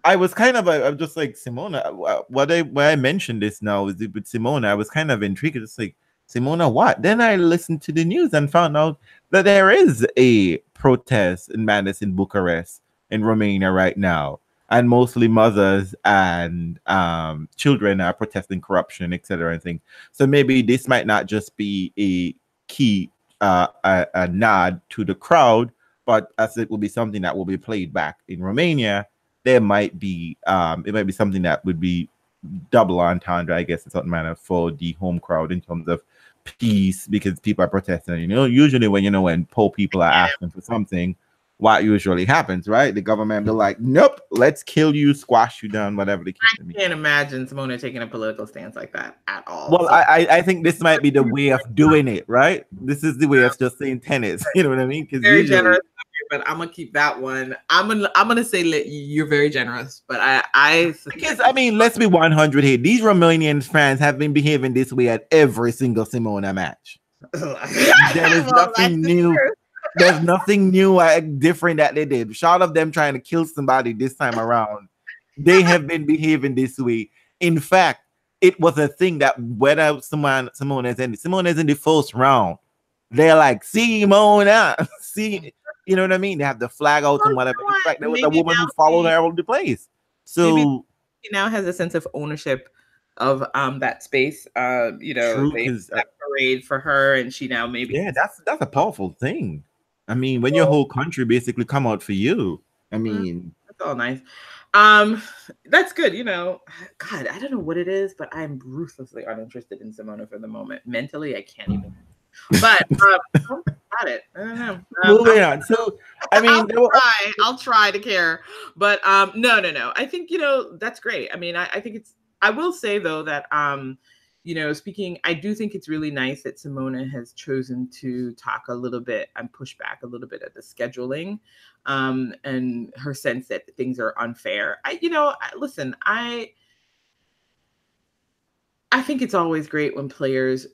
I was kind of I'm just like, Simona. Why I mentioned this now is with Simona. I was kind of intrigued. It's like, Simona, what? Then I listened to the news and found out that there is a protest in madness in Bucharest, in Romania right now, and mostly mothers and children are protesting corruption, etc. And things. So maybe this might not just be a key, a nod to the crowd, but as it will be something that will be played back in Romania. There might be it might be something that would be double entendre, I guess, in certain manner for the home crowd in terms of peace, because people are protesting. Usually when poor people are asking for something, what usually happens, right? The government be like, "Nope, let's kill you, squash you down," whatever the case may be. I can't imagine Simona taking a political stance like that at all. Well, I think this might be the way of doing it, right? This is the way of just saying tennis. You know what I mean? Because very generous, but I'm gonna keep that one. I'm gonna say you're very generous, but because I mean, let's be 100 here. These Romanian fans have been behaving this way at every single Simona match. There is nothing new. There's nothing new or different that they did. Short of them trying to kill somebody this time around, they have been behaving this way. In fact, it was a thing that whether Simona is in the first round, they're like, Simona, see, you know what I mean? They have the flag out and whatever. In fact, there was a woman who followed her all the place. So maybe she now has a sense of ownership of that space. They that parade for her, and she now maybe that's a powerful thing. I mean, when your whole country basically come out for you. I mean, that's all nice. That's good. God, I don't know what it is, but I'm ruthlessly uninterested in Simona for the moment. Mentally, I can't even. But got it. I don't know. Moving on. So, I mean, I'll try to care, but no. I think that's great. I mean, I think it's. I will say though that speaking, I do think it's really nice that Simona has chosen to talk a little bit and push back a little bit at the scheduling, and her sense that things are unfair. Listen, I think it's always great when players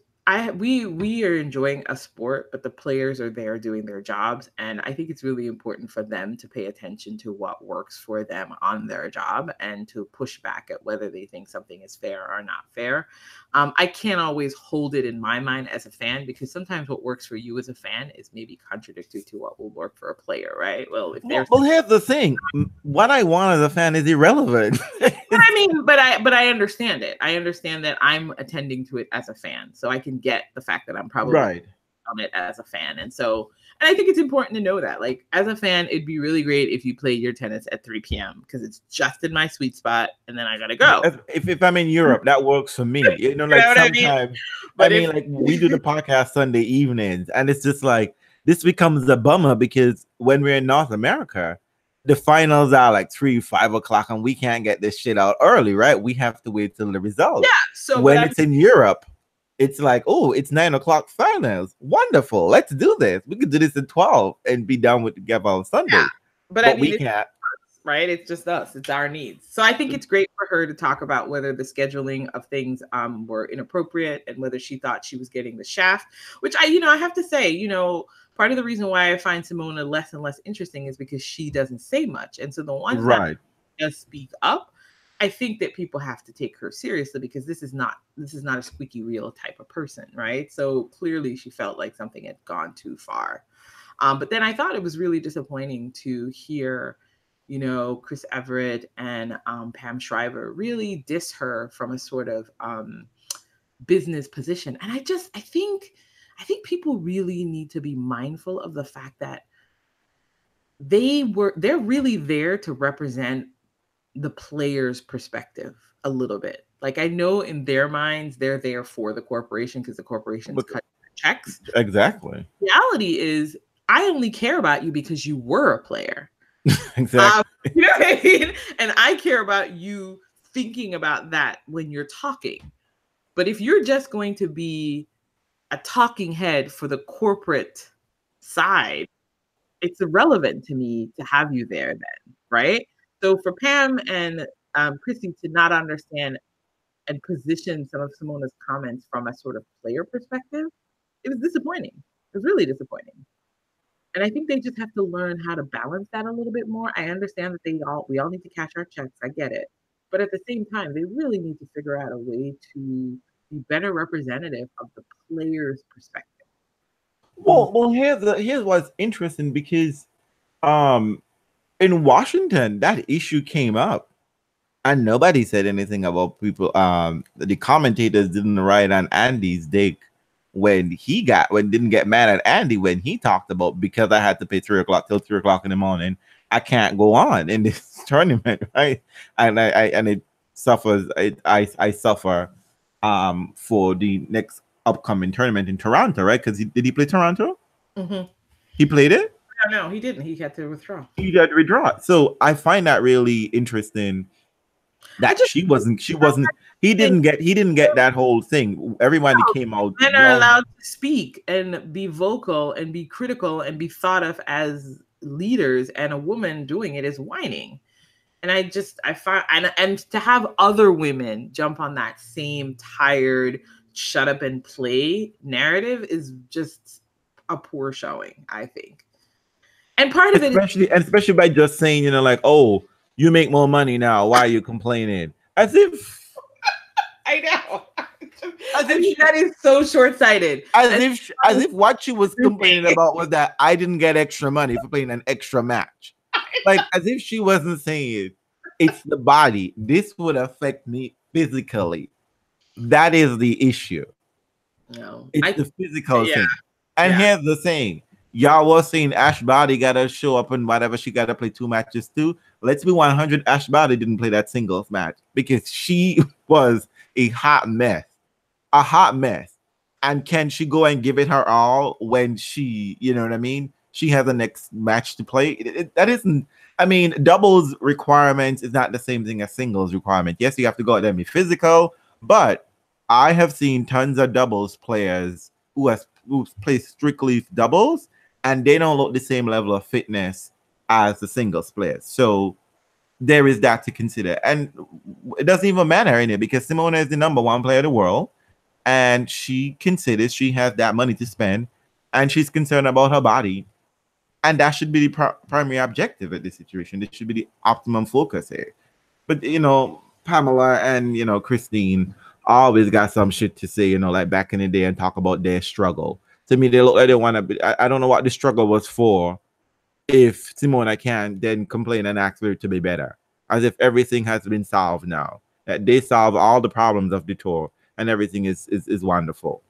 we are enjoying a sport, but the players are there doing their jobs. And I think it's really important for them to pay attention to what works for them on their job and to push back at whether they think something is fair or not fair. I can't always hold it in my mind as a fan, because sometimes what works for you as a fan is maybe contradictory to what will work for a player, right? Well, if there's here's the thing. What I want as a fan is irrelevant. but I understand it. I understand that I'm attending to it as a fan, so I can get the fact that I'm probably right on it as a fan. And I think it's important to know that, like, as a fan, it'd be really great if you played your tennis at 3 p.m. because it's just in my sweet spot, and then I gotta go. If I'm in Europe, that works for me. Like you know what sometimes I mean, like we do the podcast Sunday evenings, and it's just like this becomes a bummer because when we're in North America, the finals are like 3-5 o'clock, and we can't get this shit out early, right? We have to wait till the results. Yeah. So when it's in Europe, it's like, oh, it's 9 o'clock finals. Wonderful. Let's do this. We could do this at 12 and be done with the game on Sunday. Yeah. But I mean, we can't. Right? It's just us. It's our needs. So I think it's great for her to talk about whether the scheduling of things were inappropriate and whether she thought she was getting the shaft, which I have to say, part of the reason why I find Simona less and less interesting is because she doesn't say much. And so the ones that does speak up, I think that people have to take her seriously, because this is not a squeaky wheel type of person, right? So clearly she felt like something had gone too far. But then I thought it was really disappointing to hear, Chris Everett and Pam Shriver really diss her from a sort of business position. And I think people really need to be mindful of the fact that they're really there to represent the player's perspective a little bit. Like, I know in their minds, they're there for the corporation because the corporation's cut checks. Exactly. The reality is, I only care about you because you were a player. Exactly. You know what I mean? And I care about you thinking about that when you're talking. But if you're just going to be a talking head for the corporate side, it's irrelevant to me to have you there then, right? So for Pam and Chrissy to not understand and position some of Simona's comments from a sort of player perspective, it was disappointing. It was really disappointing. And I think they just have to learn how to balance that a little bit more. I understand that we all need to cash our checks. I get it. But at the same time, they really need to figure out a way to be better representative of the player's perspective. Well, here's what's interesting, because in Washington, that issue came up and nobody said anything about people. The commentators didn't write on Andy's dick when didn't get mad at Andy when he talked about, because I had to pay 3 o'clock till 3 o'clock in the morning, I can't go on in this tournament, right? And it suffers. I suffer for the next upcoming tournament in Toronto, right? Because did he play Toronto? Mm-hmm. He played it? No, he didn't. He had to withdraw. He had to withdraw. So I find that really interesting. That he didn't get that whole thing. Everybody came out. Men are allowed to speak and be vocal and be critical and be thought of as leaders, and a woman doing it is whining. And I find and to have other women jump on that same tired, shut up and play narrative is just a poor showing, I think. And part of especially by just saying, like, oh, you make more money now, why are you complaining? As if I know. That is so short-sighted. As if what she was complaining about was that I didn't get extra money for playing an extra match. Like, as if she wasn't saying it's the body. This would affect me physically. That is the issue. No. It's the physical thing. And here's the thing. Y'all was saying Ash Barty gotta show up and whatever, she gotta play 2 matches too. Let's be 100. Ash Barty didn't play that singles match because she was a hot mess. And can she go and give it her all when she, you know what I mean? She has the next match to play. That isn't, I mean, doubles requirements is not the same thing as singles requirement. Yes, you have to go out there and be physical, but I have seen tons of doubles players who play strictly doubles, and they don't look the same level of fitness as the singles players. So there is that to consider, and it doesn't even matter in it because Simona is the number one player in the world, and she considers she has that money to spend, and she's concerned about her body, and that should be the primary objective of this situation. This should be the optimum focus here. But Pamela and Christine always got some shit to say, like back in the day and talk about their struggle. To me, they look like they want to be. I don't know what the struggle was for. If Simona can then complain and ask for it to be better, as if everything has been solved now. That they solve all the problems of the tour and everything is wonderful.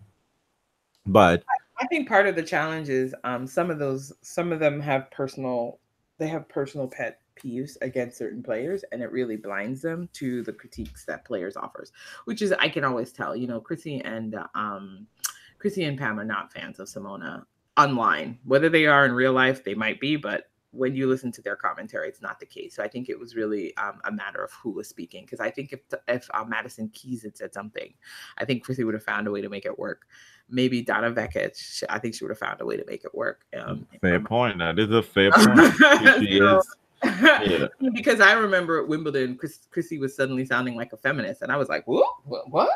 But I think part of the challenge is some of them have personal pet peeves against certain players, and it really blinds them to the critiques that players offers, which is I can always tell. Chrissy and Pam are not fans of Simona online. Whether they are in real life, they might be, but when you listen to their commentary, it's not the case. So I think it was really a matter of who was speaking. Because I think if Madison Keys had said something, I think Chrissy would have found a way to make it work. Maybe Donna Vekic, I think she would have found a way to make it work. Fair point. That is a fair point. She is. Yeah. Because I remember at Wimbledon, Chrissy was suddenly sounding like a feminist, and I was like, "Whoa, what?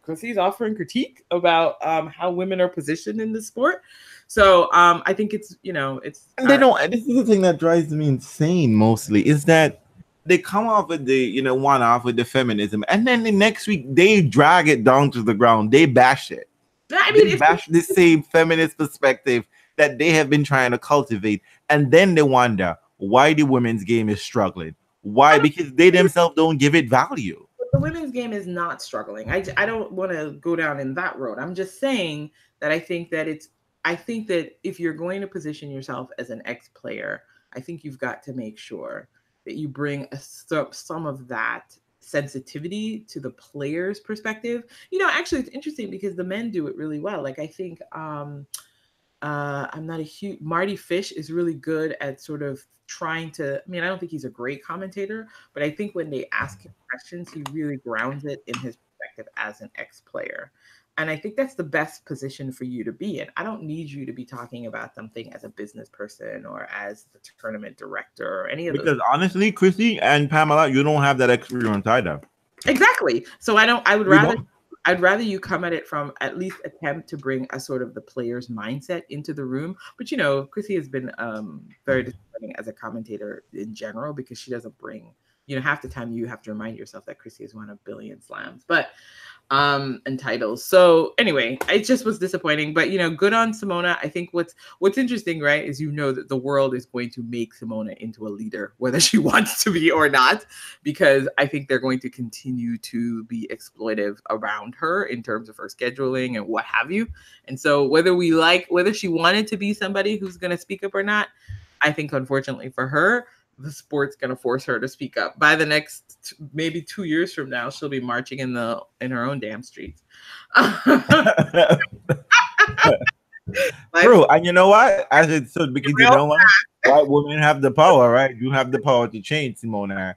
Chrissy's offering critique about how women are positioned in the sport." So I think it's And they don't. This is the thing that drives me insane. Mostly is that they come off with the one off with the feminism, and then the next week they drag it down to the ground. They bash it. I mean, they bash the same feminist perspective that they have been trying to cultivate, and then they wonder why the women's game is struggling. Why? Because they themselves don't give it value. The women's game is not struggling. I don't want to go down in that road. I'm just saying that I think that if you're going to position yourself as an ex-player, I think you've got to make sure that you bring some of that sensitivity to the player's perspective. Actually, it's interesting because the men do it really well. Like I think I'm not a huge Marty Fish is really good at sort of trying to. I mean, I don't think he's a great commentator, but I think when they ask him questions, he really grounds it in his perspective as an ex-player. And I think that's the best position for you to be in. I don't need you to be talking about something as a business person or as the tournament director or any of those. Because honestly, Chrissy and Pamela, you don't have that experience either. Exactly. So I'd rather you come at it from at least attempt to bring a sort of the player's mindset into the room. But Chrissy has been very disappointing as a commentator in general because she doesn't bring. Half the time you have to remind yourself that Chrissy has won a billion slams, and titles. So anyway, it just was disappointing. But good on Simona. I think what's interesting, right, is that the world is going to make Simona into a leader, whether she wants to be or not, because I think they're going to continue to be exploitive around her in terms of her scheduling and what have you. And so whether she wanted to be somebody who's going to speak up or not, I think unfortunately for her, the sport's going to force her to speak up. By the next maybe 2 years from now, she'll be marching in her own damn streets. True. And you know what? As it should, because white women have the power, right? You have the power to change, Simona.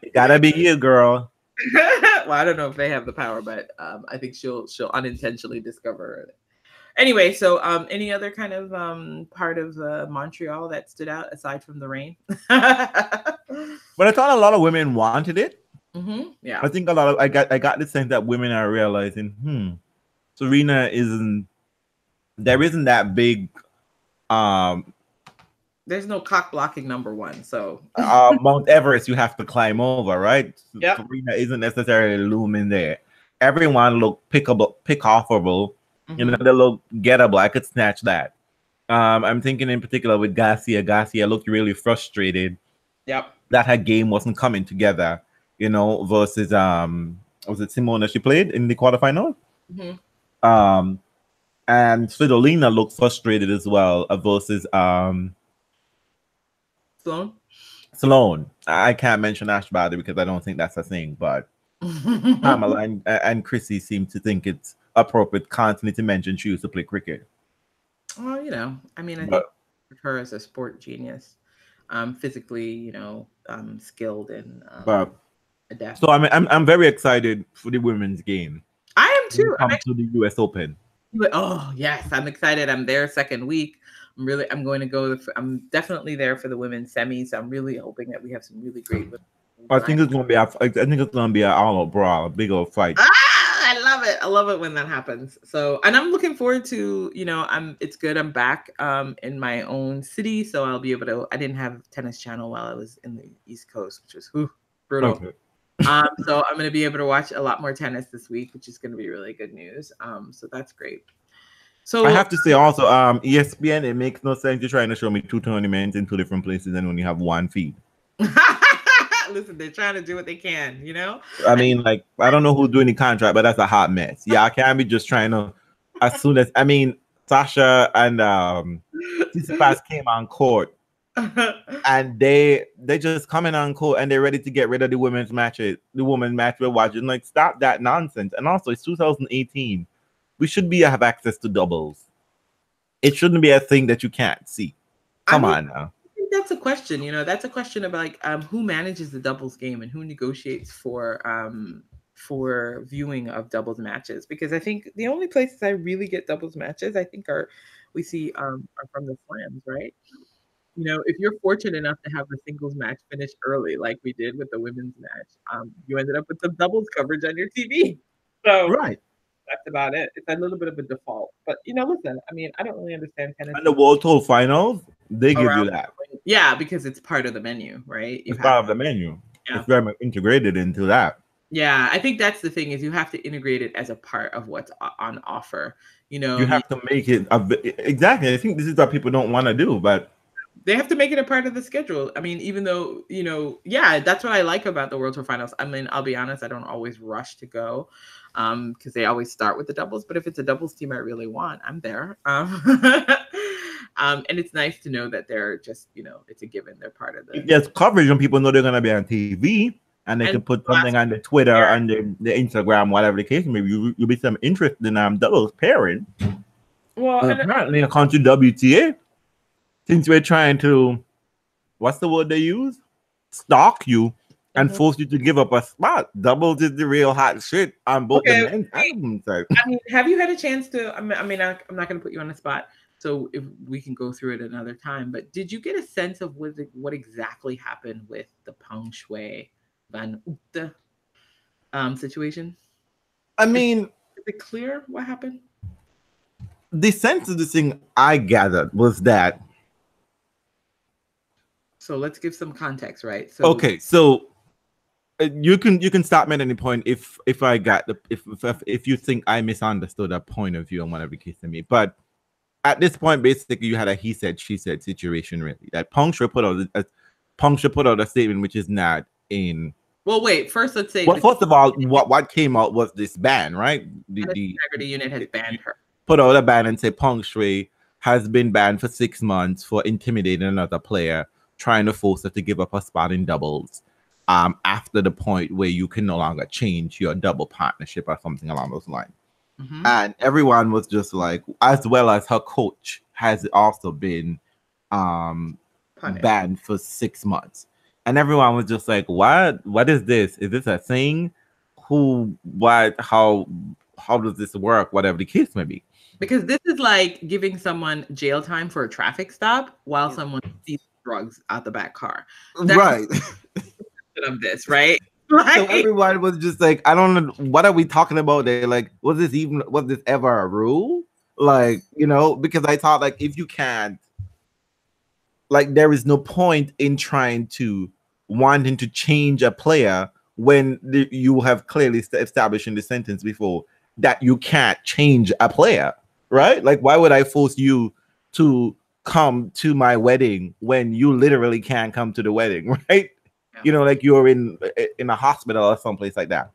It gotta be you, girl. Well, I don't know if they have the power, but I think she'll unintentionally discover it. Anyway, so any other kind of part of Montreal that stood out aside from the rain? But I thought a lot of women wanted it. Mm-hmm. Yeah, I think I got the sense that women are realizing, Serena isn't that big. There's no cock blocking number one, so Mount Everest you have to climb over, right? Yep. Serena isn't necessarily looming there. Everyone look pick-offable. Mm-hmm. They look gettable. I could snatch that. I'm thinking in particular with Garcia. Garcia looked really frustrated. Yep. That her game wasn't coming together. Versus was it Simona she played in the quarterfinal? Mm-hmm. And Svitolina looked frustrated as well versus Sloane. I can't mention Ash Barty because I don't think that's a thing, but Pamela and Chrissy seem to think it's appropriate constantly to mention she used to play cricket. Well, I mean, I think her as a sport genius, physically, skilled and adept. So I'm very excited for the women's game. I when you too. come to the US Open. Oh yes, I'm excited. I'm there second week. I'm going to go. I'm definitely there for the women's semis. I'm really hoping that we have some really great women. I think it's gonna be an all-out brawl, a big old fight. I love it. I love it when that happens. So, and I'm looking forward to, it's good. I'm back in my own city, so I'll be able to. I didn't have Tennis Channel while I was in the East Coast, which was brutal. Okay. So I'm going to be able to watch a lot more tennis this week, which is going to be really good news. So that's great. So I have to say also, ESPN, it makes no sense you're trying to show me 2 tournaments in 2 different places and only have 1 feed. Listen, they're trying to do what they can, I mean, like, I don't know who's doing the contract, but that's a hot mess. Yeah, I can't be just trying to, as soon as, I mean, Sasha and Tsitsipas came on court, and they just coming on court and they're ready to get rid of the women's matches, the women's match we're watching. Like, stop that nonsense. And also, it's 2018. We should have access to doubles. It shouldn't be a thing that you can't see. Come on now. I think that's a question. That's a question about like who manages the doubles game and who negotiates for viewing of doubles matches. Because I think the only places I really get doubles matches, I think are from the slams, right? If you're fortunate enough to have the singles match finish early, like we did with the women's match, you ended up with some doubles coverage on your TV. So right. That's about it. It's a little bit of a default. But, listen, I mean, I don't really understand tennis. And the World Tour Finals, they give you that. Yeah, because it's part of the menu, right? It's part of the menu. Yeah. It's very much integrated into that. Yeah, I think that's the thing is you have to integrate it as a part of what's on offer. You have to make it exactly. I think this is what people don't want to do, but they have to make it a part of the schedule. I mean, even though, that's what I like about the World Tour Finals. I mean, I'll be honest, I don't always rush to go because they always start with the doubles. But if it's a doubles team I really want, I'm there. And it's nice to know that they're just, it's a given. They're part of the... There's coverage when people know they're going to be on TV and they can put something on the Twitter and the Instagram, whatever the case may be. You'll be some interest in doubles pairing. Well, apparently, according to WTA, since we're trying to, what's the word they use? Stalk you and force you to give up a spot. Doubles is the real hot shit on both the men's and women's side. I mean, have you had a chance to? I'm not going to put you on the spot, so if we can go through it another time. But did you get a sense of what exactly happened with the Peng Shuai Van Uite situation? I mean, is it clear what happened? The sense of the thing I gathered was that. So let's give some context, right? So okay, so you can stop me at any point if I got if you think I misunderstood a point of view on whatever the case to me. But at this point, basically, you had a he said she said situation. Really, that Peng should put out a statement which is not in. Well, wait. First, let's say. Well, first of all, what came out was this ban, right? The integrity unit has banned her. Put out a ban and say Peng Shuai has been banned for 6 months for intimidating another player, trying to force her to give up a spot in doubles after the point where you can no longer change your double partnership or something along those lines. Mm-hmm. And everyone was just like, as well as her coach has also been banned for 6 months. And everyone was just like, what is this? Is this a thing? How does this work? Whatever the case may be. Because this is like giving someone jail time for a traffic stop while someone sees drugs out the back car. That's right. Of this, right? So everyone was just like, I don't know, what are we talking about? They're like, was this ever a rule? Like, because I thought like if you can't, like there is no point in trying to wanting to change a player when you have clearly established in the sentence before that you can't change a player, right? Like, why would I force you to come to my wedding when you literally can't come to the wedding, right? Yeah. Like you're in a hospital or someplace like that.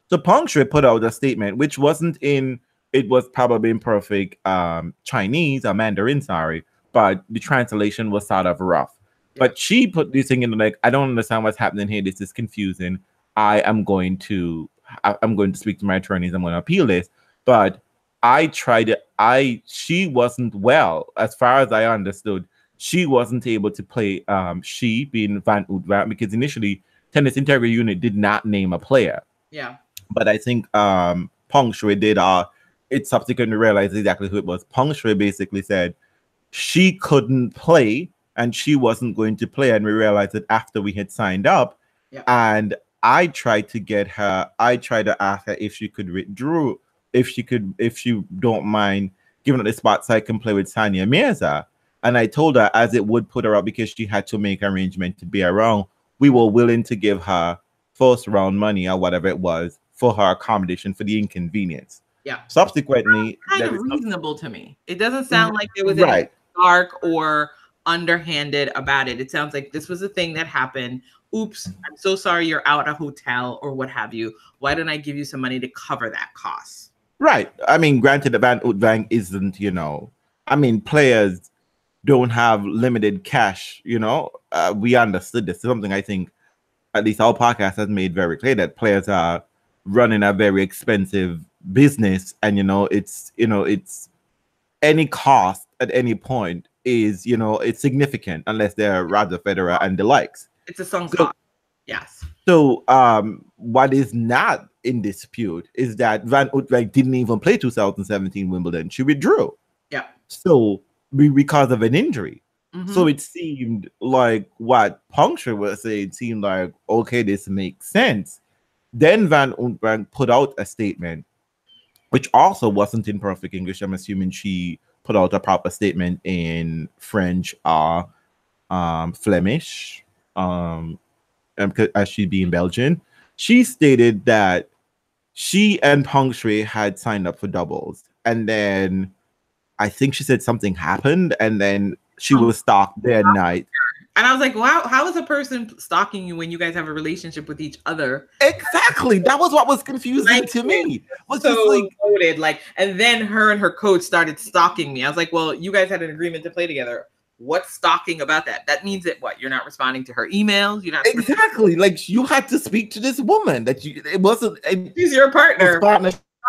So Peng Shuai put out a statement, which wasn't it was probably in perfect Chinese or Mandarin, sorry, but the translation was sort of rough. Yeah. But she put this thing in like, I don't understand what's happening here. This is confusing. I'm going to speak to my attorneys. I'm going to appeal this. But she wasn't well, as far as I understood. She wasn't able to play, she being Van Utyvanck, because initially Tennis Integrity Unit did not name a player. Yeah. But I think Peng Peng Shuai did it subsequently realized exactly who it was. Peng Shuai basically said she couldn't play and she wasn't going to play, and we realized it after we had signed up. Yep. And I tried to ask her if she could withdraw, if she don't mind giving up the spot so I can play with Sanya Mirza. And I told her, as it would put her up because she had to make arrangement to be around, we were willing to give her first round money or whatever it was for her accommodation for the inconvenience. Yeah. Subsequently, kind of reasonable to me. It doesn't sound like there was right. dark or underhanded about it. It sounds like this was a thing that happened. Oops, I'm so sorry you're out of hotel or what have you. Why don't I give you some money to cover that cost? Right. I mean, granted, the Utyvanck isn't, I mean, players don't have limited cash, we understood this. Something I think at least our podcast has made very clear, that players are running a very expensive business, and it's any cost at any point is it's significant unless they're Roger Federer and the likes. It's a sunk cost. Yes. So what is not in dispute is that Van Utyvanck didn't even play 2017 Wimbledon. She withdrew. Yeah. So because of an injury. Mm-hmm. So it seemed like what Peng Shuai was saying seemed like, okay, this makes sense. Then Van Utyvanck put out a statement, which also wasn't in perfect English. I'm assuming she put out a proper statement in French or Flemish, as she being Belgian. She stated that she and Peng Shuai had signed up for doubles, and then I think she said something happened, and then she was stalked that night. And I was like, wow, how is a person stalking you when you guys have a relationship with each other? Exactly. That was what was confusing to me. Was so just like, loaded, and then her and her coach started stalking me. I was like, well, you guys had an agreement to play together. What's stalking about that? That means that what? You're not responding to her emails. You're not exactly like you had to speak to this woman that it wasn't. She's your partner.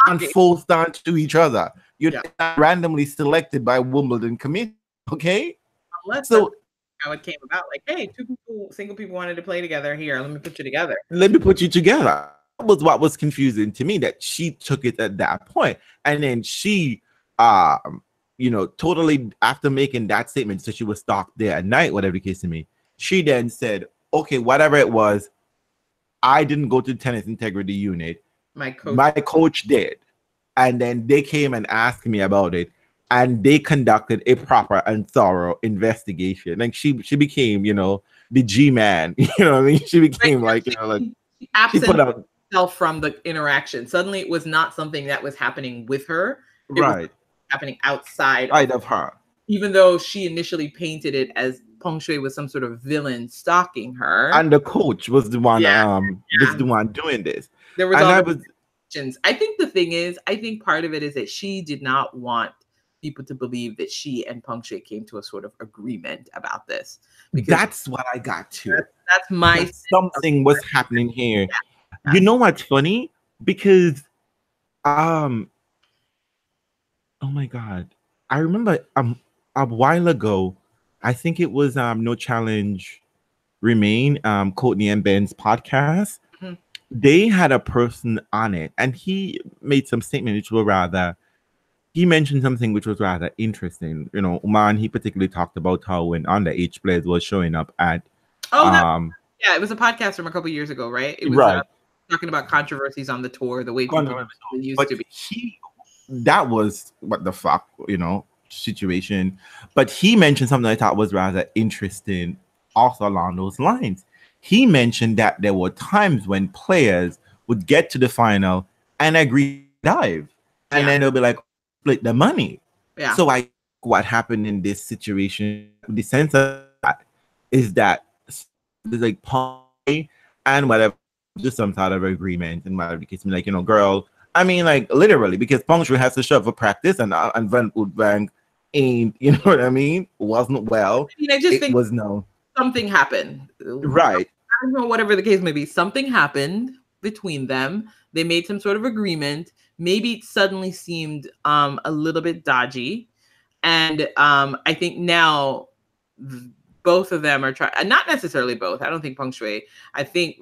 And full stance to each other. You're not randomly selected by Wimbledon committee. Okay. Unless so. How it came about, like, hey, single people wanted to play together. Here, let me put you together. Let me put you together. That was what was confusing to me, that she took it at that point. And then she, totally after making that statement, so she was stalked there at night, whatever the case to me, she then said, okay, whatever it was, I didn't go to the tennis integrity unit. My coach did. And then they came and asked me about it. And they conducted a proper and thorough investigation. Like she became, the G-man. You know what I mean? She became she absent herself from the interaction. Suddenly, it was not something that was happening with her. It was happening outside of her. Even though she initially painted it as Peng Shuai was some sort of villain stalking her, and the coach was the one, was the one doing this. There was I think the thing is, I think part of it is that she did not want people to believe that she and Peng Shuai came to a sort of agreement about this. Because that's what I got to. That's my something was happening here. Yeah. You know what's funny? Because oh my God. I remember a while ago, I think it was No Challenge Remain, Courtney and Ben's podcast. Mm-hmm. They had a person on it, and he made some statement which were rather, he mentioned something which was rather interesting. Oman, he particularly talked about how when underage players was showing up at it was a podcast from a couple years ago, right? It was talking about controversies on the tour, the way people used to be. That was what the fuck, situation. But he mentioned something I thought was rather interesting also along those lines. He mentioned that there were times when players would get to the final and agree to dive. And then they'll be like, split the money. Yeah. So what happened in this situation, the sense of that is that there's like Peng and whatever, just some sort of agreement and whatever the case, like, girl, I mean, like literally, because Peng Shuai has to show up for practice and Van Utyvanck ain't, you know what I mean? Wasn't well. I mean, I just think was something happened. Right. I don't know, whatever the case may be, something happened between them. They made some sort of agreement. Maybe it suddenly seemed a little bit dodgy. And I think now both of them are trying, not necessarily both. I don't think Peng Shuai, I think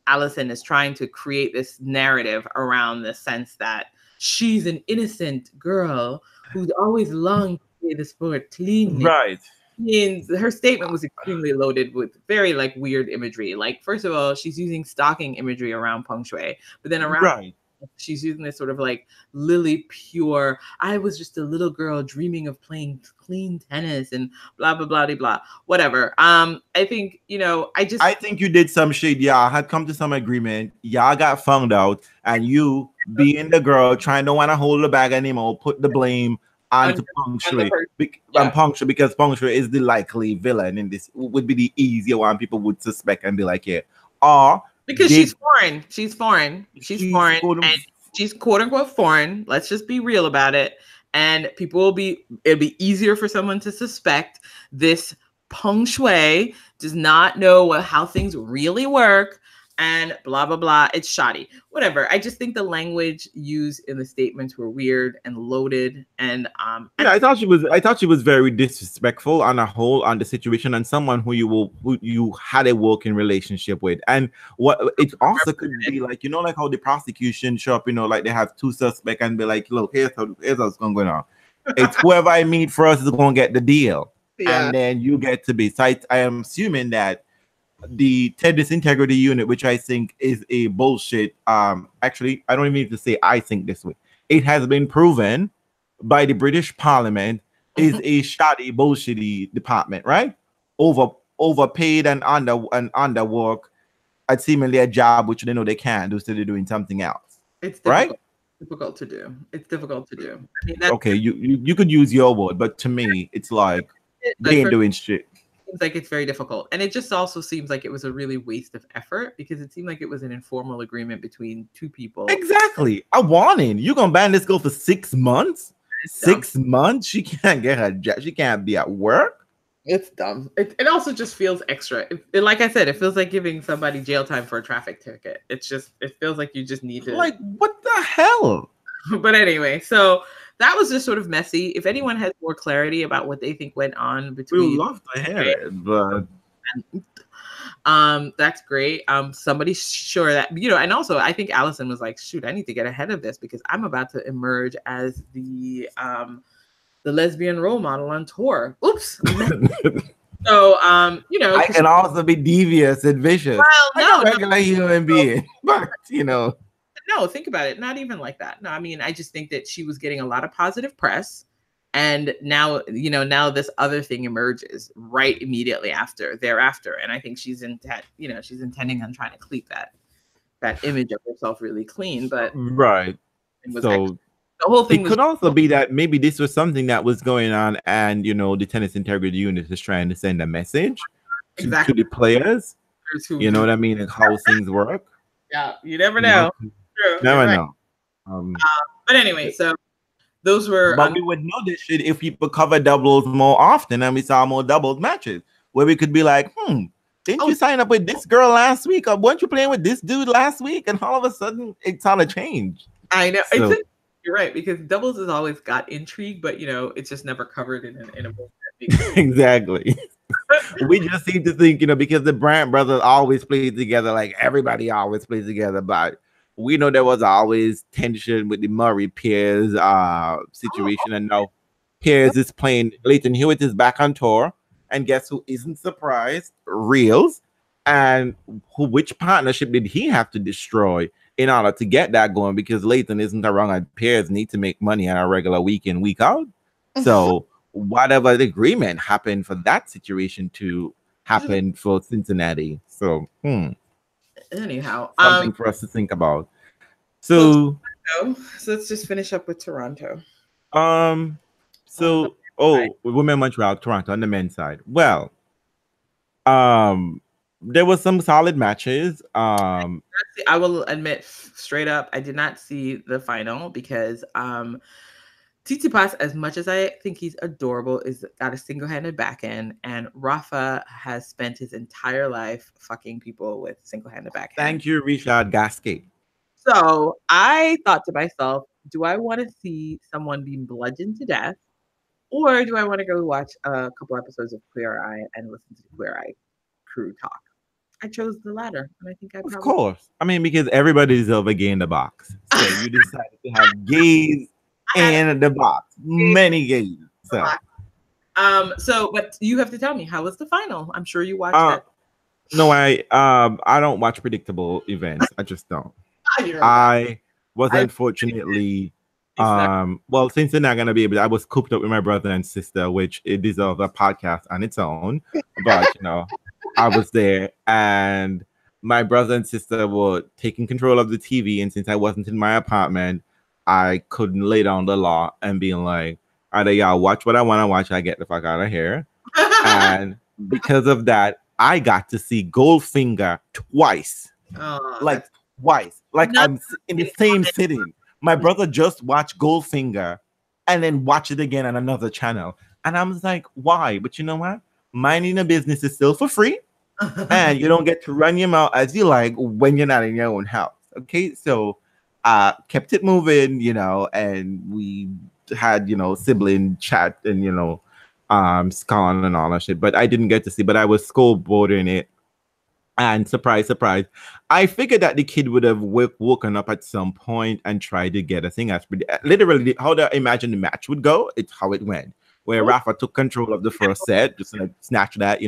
Alyson is trying to create this narrative around the sense that she's an innocent girl who's always longed to play the sport cleanly. Right. Means her statement was extremely loaded with very like weird imagery. Like, first of all, she's using stalking imagery around Peng Shuai, but then around Right. she's using this sort of like lily pure, I was just a little girl dreaming of playing clean tennis and blah blah blah blah blah. Whatever. I think, I think you did some shit. Yeah, had come to some agreement. Y'all got found out, and you being the girl trying to want to hold the bag anymore, put the blame onto Punctuate and Punctuate, because Punctuate is the likely villain in this. Would be the easier one people would suspect and be like, yeah, or because she's foreign. She's foreign. She's foreign. And she's quote unquote foreign. Let's just be real about it. And it'll be easier for someone to suspect this Peng Shuai does not know how things really work and blah, blah, blah. It's shoddy. Whatever. I just think the language used in the statements were weird and loaded. And yeah, I thought she was very disrespectful on a whole on the situation, and someone who you had a working relationship with. And what it also could be like, like how the prosecution show up, like they have two suspects and be like, look, here's what's going on. It's whoever I meet first is going to get the deal. Yeah. And then you get to be. So I am assuming that the tennis integrity unit, which I think is a bullshit. Actually, I don't even need to say I think this way. It has been proven by the British Parliament is a shoddy, bullshitty department, right? Overpaid and underwork at seemingly a job which they know they can't do, so they're doing something else. It's difficult to do. It's difficult to do. I mean, okay, you could use your word, but to me, it's like they ain't doing shit. Seems like it's very difficult, and it just also seems like it was a really waste of effort because it seemed like it was an informal agreement between two people. Exactly, a warning. You're gonna ban this girl for 6 months. 6 months? She can't get her job. She can't be at work. It's dumb. It also just feels extra. Like I said, it feels like giving somebody jail time for a traffic ticket. It feels like you just need to. Like, what the hell? But anyway, so that was just sort of messy. If anyone has more clarity about what they think went on between, we love to hear it, but that's great. Somebody's sure that, and also I think Alyson was like, shoot, I need to get ahead of this because I'm about to emerge as the lesbian role model on tour. Oops. So, I can also be devious and vicious. Well, no, regular human being, but No, think about it. Not even like that. No, I mean, I just think that she was getting a lot of positive press. And now, now this other thing emerges right immediately thereafter. And I think she's she's intending on trying to keep that image of herself really clean. But right. So the whole thing could also be that maybe this was something that was going on, and the tennis integrity unit is trying to send a message to the players. You know what I mean, and how things work. Yeah, you never know. True. Never know. But anyway, so those were. But we would know this shit if people cover doubles more often and we saw more doubles matches where we could be like, didn't you sign up with this girl last week, or weren't you playing with this dude last week? And all of a sudden, it's on a change. I know. So, you're right, because doubles has always got intrigue, but it's just never covered in a book. Exactly. We just seem to think, because the Brandt brothers always played together, like everybody always plays together, but we know there was always tension with the Murray Piers situation, and now Piers is playing. Leighton Hewitt is back on tour, and guess who isn't surprised? Reels. And which partnership did he have to destroy in order to get that going? Because Leighton isn't around, and Piers need to make money on a regular week in, week out. So whatever the agreement happened for that situation to happen for Cincinnati. So anyhow, something for us to think about. So let's just finish up with Toronto. Women Montreal, Toronto on the men's side. Well, there was some solid matches. I will admit straight up, I did not see the final because Tsitsipas, as much as I think he's adorable, is got a single-handed backhand, and Rafa has spent his entire life fucking people with single-handed backhand. Thank you, Richard Gasquet. So I thought to myself, do I want to see someone being bludgeoned to death, or do I want to go watch a couple episodes of Queer Eye and listen to the Queer Eye crew talk? I chose the latter, and I think I Of probably. course. I mean, because everybody deserves a gay in the box. So you decided to have gays I had in the box. Many gays. So So, but you have to tell me, how was the final? I'm sure you watched uh that. no, I don't watch predictable events. I just don't. You're a lie. I was I unfortunately it's not. well, since they're not gonna be able to, I was cooped up with my brother and sister, which it deserves a podcast on its own. But I was there, and my brother and sister were taking control of the TV, and since I wasn't in my apartment, I couldn't lay down the law and being like, either y'all watch what I want to watch, I get the fuck out of here. And because of that, I got to see Goldfinger twice. Oh, Like that's twice. Like not I'm in the same sitting. My brother just watched Goldfinger and then watch it again on another channel. And I was like, why? But you know what? Minding a business is still for free. And you don't get to run your mouth as you like when you're not in your own house. Okay. So kept it moving, and we had, sibling chat and Scon and all that shit. But I didn't get to see, but I was scoreboarding it. And surprise, surprise, I figured that the kid would have woken up at some point and tried to get a thing. That's literally how I imagine the match would go. It's how it went, where Rafa took control of the first set, just like snatch that,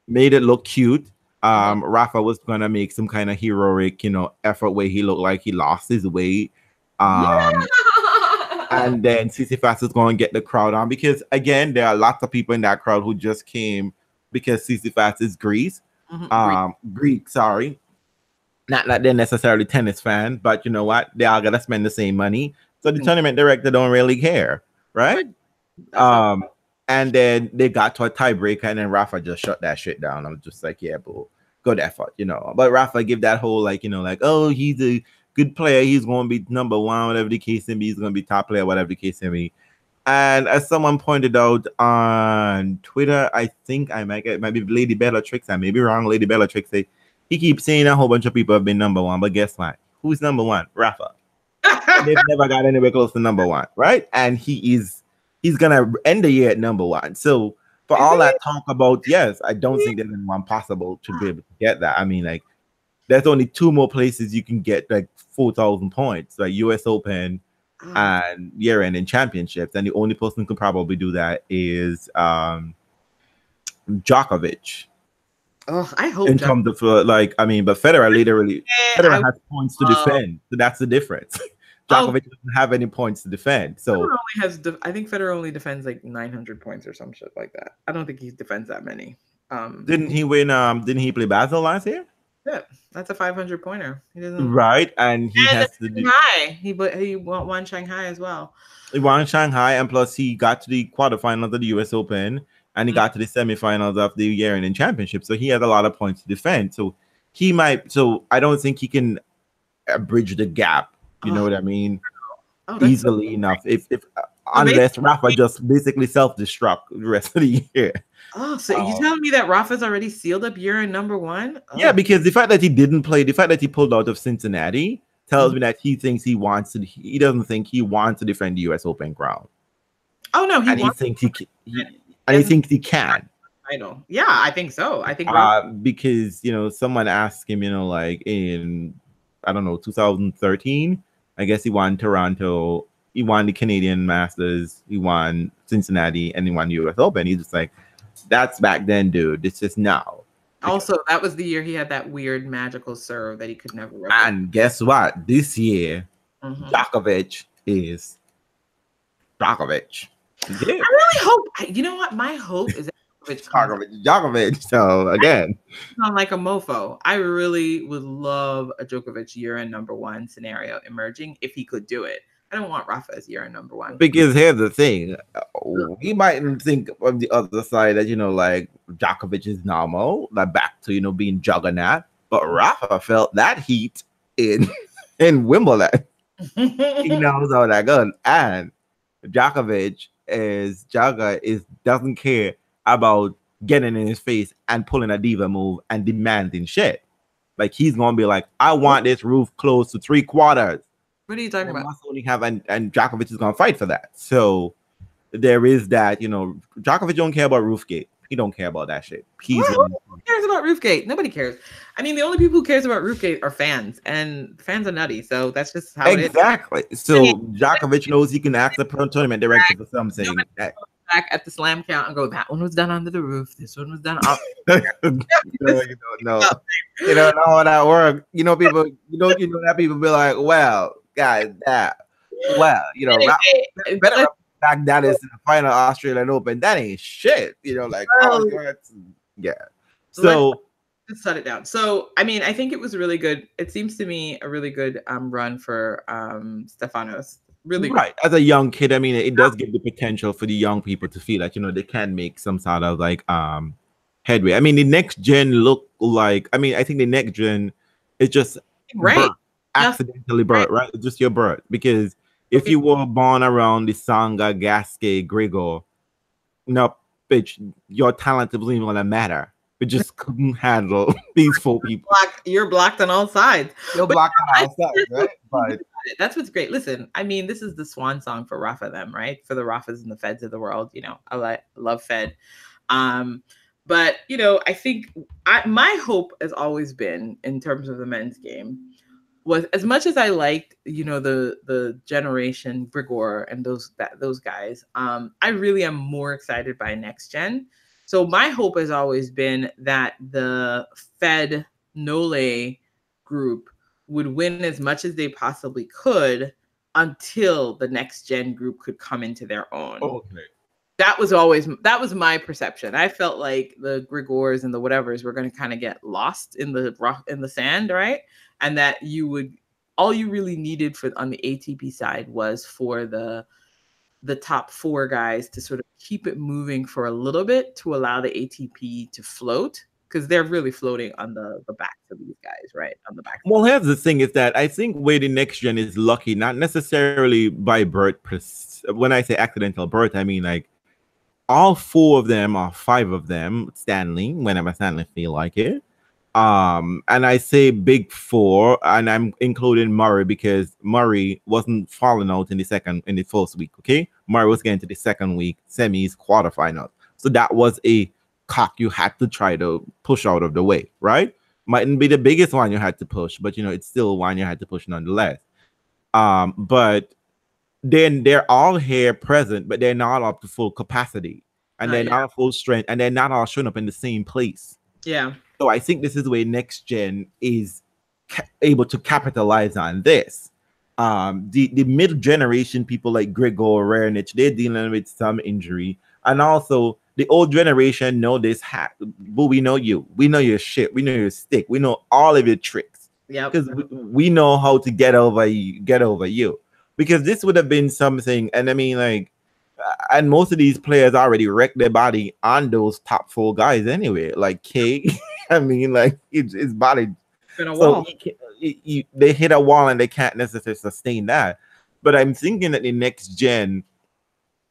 made it look cute. Rafa was gonna make some kind of heroic, effort where he looked like he lost his weight. And then Sisyphus is going to get the crowd on because again, there are lots of people in that crowd who just came because Sisyphus is Greece. Greek, sorry. Not that they're necessarily tennis fan, but you know what? They all gotta spend the same money. So the tournament director don't really care, right? And then they got to a tiebreaker, and then Rafa just shut that shit down. I was just like, yeah, boo, good effort, But Rafa give that whole oh, he's a good player, he's gonna be number one, whatever the case may be, he's gonna be top player, whatever the case may be. And as someone pointed out on Twitter, I think it might be Lady Bellatrix. I may be wrong. Lady Bellatrix say he keeps saying a whole bunch of people have been number one, but guess what? Who's number one? Rafa. They've never got anywhere close to number one, right? And he's gonna end the year at number one. So for all that talk about, yes, I don't think there's anyone possible to be able to get that. I mean, like, there's only two more places you can get like 4,000 points, like US Open and year-end in championships, and the only person who could probably do that is Djokovic. Oh, I hope in terms of but Federer literally Federer has points to defend, so that's the difference. Djokovic doesn't have any points to defend, so I think Federer only defends like 900 points or some shit like that. I don't think he defends that many. Didn't he win? Didn't he play Basel last year? Yeah, that's a 500 pointer. He doesn't. Right, and he has to do. Shanghai. He won Shanghai as well. He won Shanghai, and plus he got to the quarterfinals of the US Open, and he got to the semifinals of the year-end championship. So he has a lot of points to defend. So he might. So I don't think he can bridge the gap. You know what I mean? Easily enough. If unless Rafa just basically self-destruct the rest of the year. Oh, so you telling me that Rafa's already sealed up year-end number one? Oh. Yeah, because the fact that he didn't play, the fact that he pulled out of Cincinnati tells me that he thinks he doesn't think he wants to defend the US Open crown. Oh no, he thinks he can. I know. Yeah, I think so. I think because someone asked him, like in 2013, I guess he won Toronto, he won the Canadian Masters, he won Cincinnati, and he won the US Open. He's just like, that's back then, dude. It's just now. Also, that was the year he had that weird magical serve that he could never replicate. And guess what? This year, Djokovic is Djokovic. Yeah. I really hope. You know what? My hope is that Djokovic. So again, I'm like a mofo. I really would love a Djokovic year-end number one scenario emerging if he could do it. I don't want Rafa as year-end number one. Because here's the thing, we might think on the other side that like Djokovic is normal, like back to being juggernaut, but Rafa felt that heat in Wimbledon. He knows how that goes, and Djokovic doesn't care about getting in his face and pulling a diva move and demanding shit. Like he's gonna be like, I want this roof closed to 3/4. What are you talking about? And Djokovic is gonna fight for that. So there is that, Djokovic don't care about Roofgate. He don't care about that shit. He's Who cares about Roofgate? Nobody cares. I mean, the only people who cares about Roofgate are fans, and fans are nutty. So that's just how it is. exactly. So Djokovic knows he can ask the tournament director for something. Nobody back at the slam count and go, that one was done under the roof. This one was done off. You don't know. You don't know how that works. You know, people. You know that people be like, well, guys, better back that is in the final Australian Open. That ain't shit. You know, like yeah. So let's shut it down. So I mean, I think it was really good. It seems to me a really good run for Stefanos. Really right. As a young kid, I mean, it does give the potential for the young people to feel like, you know, they can make some sort of like headway. I mean, the next gen look like, I mean, I think the next gen is just right. Accidentally birth, right? Just your birth. Because if you were born around the Sanga, Gasquet, Grigor, no, bitch, your talent wasn't even gonna matter. We just couldn't handle these 4 people. You're blocked on all sides. You're blocked on all sides, right? But that's what's great. Listen, I mean, this is the swan song for Rafa, them, right? For the Rafas and the Feds of the world. You know, I love Fed. But you know, I think my hope has always been in terms of the men's game was, as much as I liked, you know, the generation Grigor and those guys, I really am more excited by next gen. So my hope has always been that the Fed Nole group would win as much as they possibly could until the next gen group could come into their own. Okay. That was my perception. I felt like the Grigors and the whatevers were going to kind of get lost in the sand, right? And that all you really needed on the ATP side was for the top 4 guys to sort of keep it moving for a little bit to allow the ATP to float, because they're really floating on the backs of these guys, right? On the back. Well, here's the thing is that I think where the next gen is lucky, not necessarily by birth. When I say accidental birth, I mean like all 4 of them or 5 of them, Stanley, whenever Stanley feel like it. And I say big 4, and I'm including Murray because Murray wasn't falling out in the first week. Okay, Murray was getting to the second week, semis, quarterfinals. So that was a cock you had to try to push out of the way, right? Mightn't be the biggest one you had to push, but you know it's still one you had to push nonetheless. But then they're all here present, but they're not up to full capacity, and they're not full strength, and they're not all showing up in the same place. Yeah. So I think this is where next gen is able to capitalize on this. The middle generation people like Grigor, Rernich, they're dealing with some injury, and also the old generation know this hack. But we know you. We know your shit. We know your stick. We know all of your tricks. Yeah. Because we know how to get over you. Because this would have been something, and I mean, like, and most of these players already wrecked their body on those top 4 guys anyway. Like K, I mean, like his body. So they hit a wall and they can't necessarily sustain that. But I'm thinking that the next gen,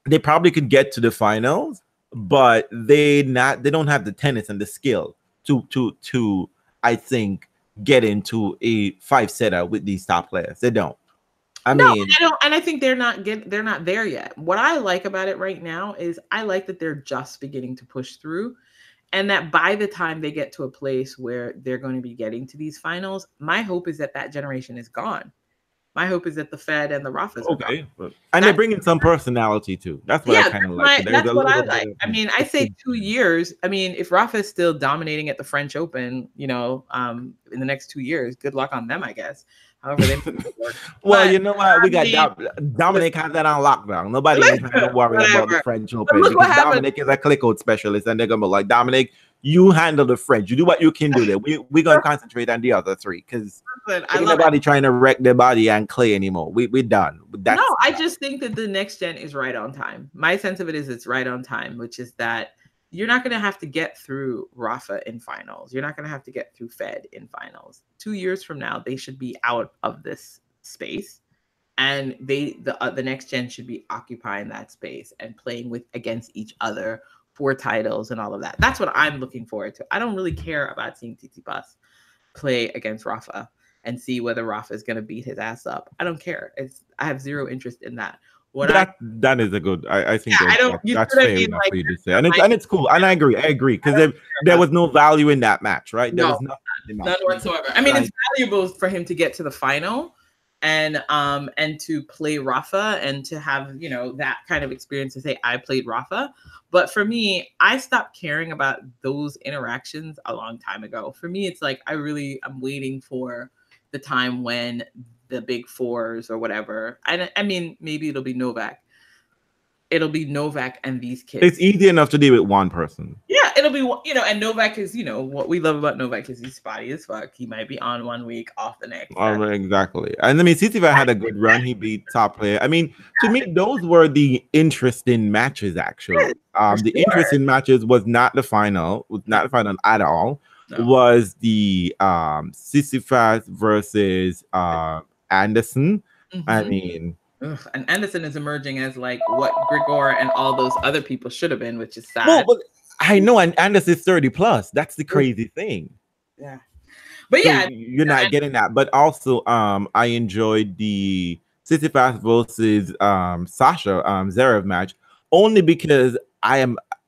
they probably could get to the finals, but they don't have the tennis and the skill to I think get into a 5-setter with these top players. They don't. I mean, I don't, and I think they're not there yet. What I like about it right now is I like that they're just beginning to push through, and that by the time they get to a place where they're going to be getting to these finals, my hope is that generation is gone. My hope is that the Fed and the Rafas are gone. And they're bringing some personality too. That's what I kind of like. That's what I like. I mean, I say 2 years. I mean, if Rafa is still dominating at the French Open, you know, in the next 2 years, good luck on them, I guess. However, they work. Well, you know what? We got Dominic has that on lockdown. Nobody ain't trying to worry about the French Open because Dominic is a click out specialist, and they're gonna be like, Dominic, you handle the French. You do what you can do there. We're gonna concentrate on the other 3 because ain't nobody trying to wreck their body and clay anymore. We're done. I just think that the next gen is right on time. My sense of it is it's right on time, which is that you're not going to have to get through Rafa in finals. You're not going to have to get through Fed in finals. 2 years from now, they should be out of this space, and the next gen should be occupying that space and playing against each other for titles and all of that. That's what I'm looking forward to. I don't really care about seeing Tsitsipas play against Rafa and see whether Rafa is going to beat his ass up. I don't care. I have zero interest in that. That is a good. I think I don't. You that's see what I fair mean? enough Like, for you to say, and it's cool, and I agree because there was no value in that match, right? There was nothing in the match. None whatsoever. I mean, it's valuable for him to get to the final and to play Rafa and to have, you know, that kind of experience to say I played Rafa. But for me, I stopped caring about those interactions a long time ago. For me, it's like I'm waiting for the time when the big fours or whatever. I mean, maybe it'll be Novak. It'll be Novak and these kids. It's easy enough to deal with one person. Yeah, it'll be, you know, and Novak is, you know, what we love about Novak is he's spotty as fuck. He might be on 1 week, off the next. Exactly. And I mean, Cincinnati had a good run. He beat top player. I mean, to me, those were the interesting matches, actually. The interesting matches was not the final, at all. No. Was the Sisyphus versus Anderson. Mm-hmm. I mean... Ugh, and Anderson is emerging as like what Grigor and all those other people should have been, which is sad. Well, but I know, and Anderson is 30 plus. That's the crazy thing. Yeah, but so yeah, you're not getting that. But also, I enjoyed the Sisyphus versus Sasha Zverev match only because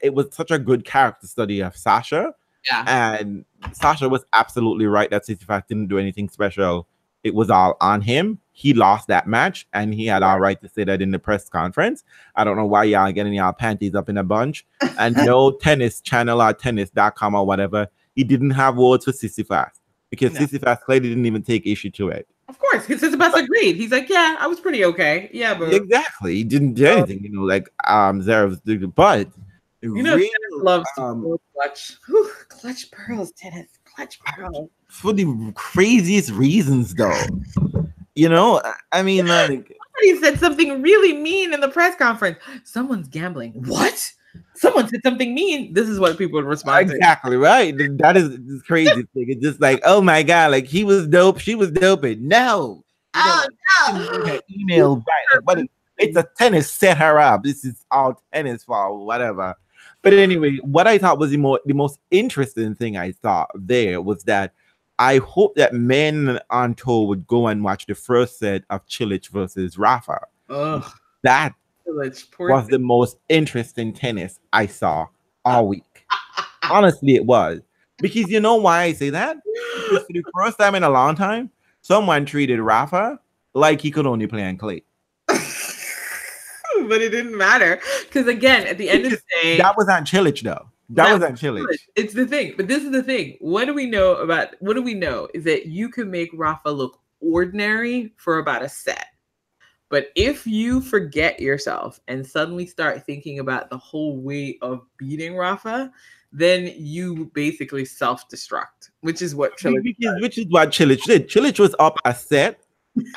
it was such a good character study of Sasha. Yeah, and Sasha was absolutely right that Sisyphus didn't do anything special. It was all on him. He lost that match, and he had all right to say that in the press conference. I don't know why y'all getting y'all panties up in a bunch. And no tennis channel or tennis.com or whatever, he didn't have words for Sisyphus because Sisyphus clearly didn't even take issue to it. Of course, because Sisyphus agreed. He's like, yeah, I was pretty okay. Yeah, but exactly, he didn't do anything. You know, like Zverev did, but you know, tennis loves clutch. Whew, clutch pearls, tennis, clutch pearls. For the craziest reasons, though. You know, I mean, like... Somebody said something really mean in the press conference. Someone's gambling. What? Someone said something mean. This is what people would respond exactly, to. Right? That is this crazy thing. It's just like, oh my God, like he was dope, she was doping. No. No. Email, right? But it's a tennis set her up. This is all tennis for whatever. But anyway, what I thought was the most interesting thing I saw there was that I hope that men on tour would go and watch the first set of Cilic versus Rafa. Ugh. That was the most interesting tennis I saw all week. Honestly, it was. Because you know why I say that? Because for the first time in a long time, someone treated Rafa like he could only play on clay. But it didn't matter. Because again, at the end of the day... That was on Cilic, though. That was on Cilic. It's the thing, but this is the thing. What do we know is that you can make Rafa look ordinary for about a set. But if you forget yourself and suddenly start thinking about the whole way of beating Rafa, then you basically self-destruct, which is what Cilic did. Which is what Cilic did. Cilic was up a set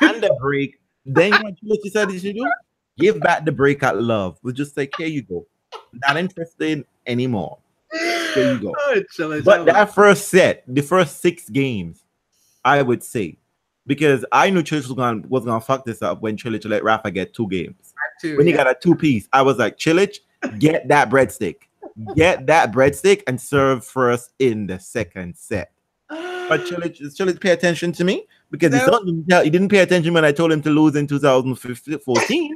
and a break. Then what Cilic decided to do? Give back the break at love. We'll just say, here you go. Not interested anymore. There you go. But that first set, the first 6 games, I would say, because I knew Cilic was gonna fuck this up when Cilic let Rafa get 2 games. When he got a 2-piece, I was like, Cilic, get that breadstick. Get that breadstick and serve first in the second set. But Cilic pay attention to me because he didn't pay attention when I told him to lose in 2014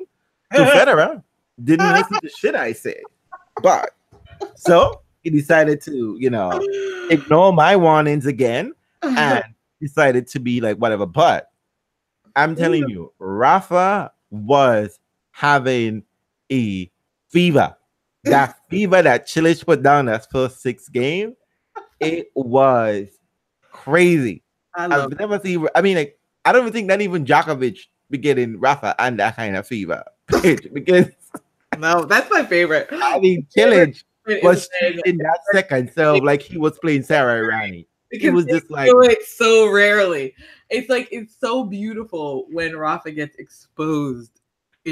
to Federer. Didn't listen to shit I said. But so he decided to, you know, ignore my warnings again and decided to be like whatever. But I'm telling you, Rafa was having a fever. That fever that Cilic put down that first 6 games, it was crazy. I've never seen. I mean, like, I don't even think that even Djokovic be getting Rafa and that kind of fever. Because no, that's my favorite. I mean, Cilic was in that second serve like he was playing Sarah Irani. It was just like do it so rarely. It's like it's so beautiful when Rafa gets exposed.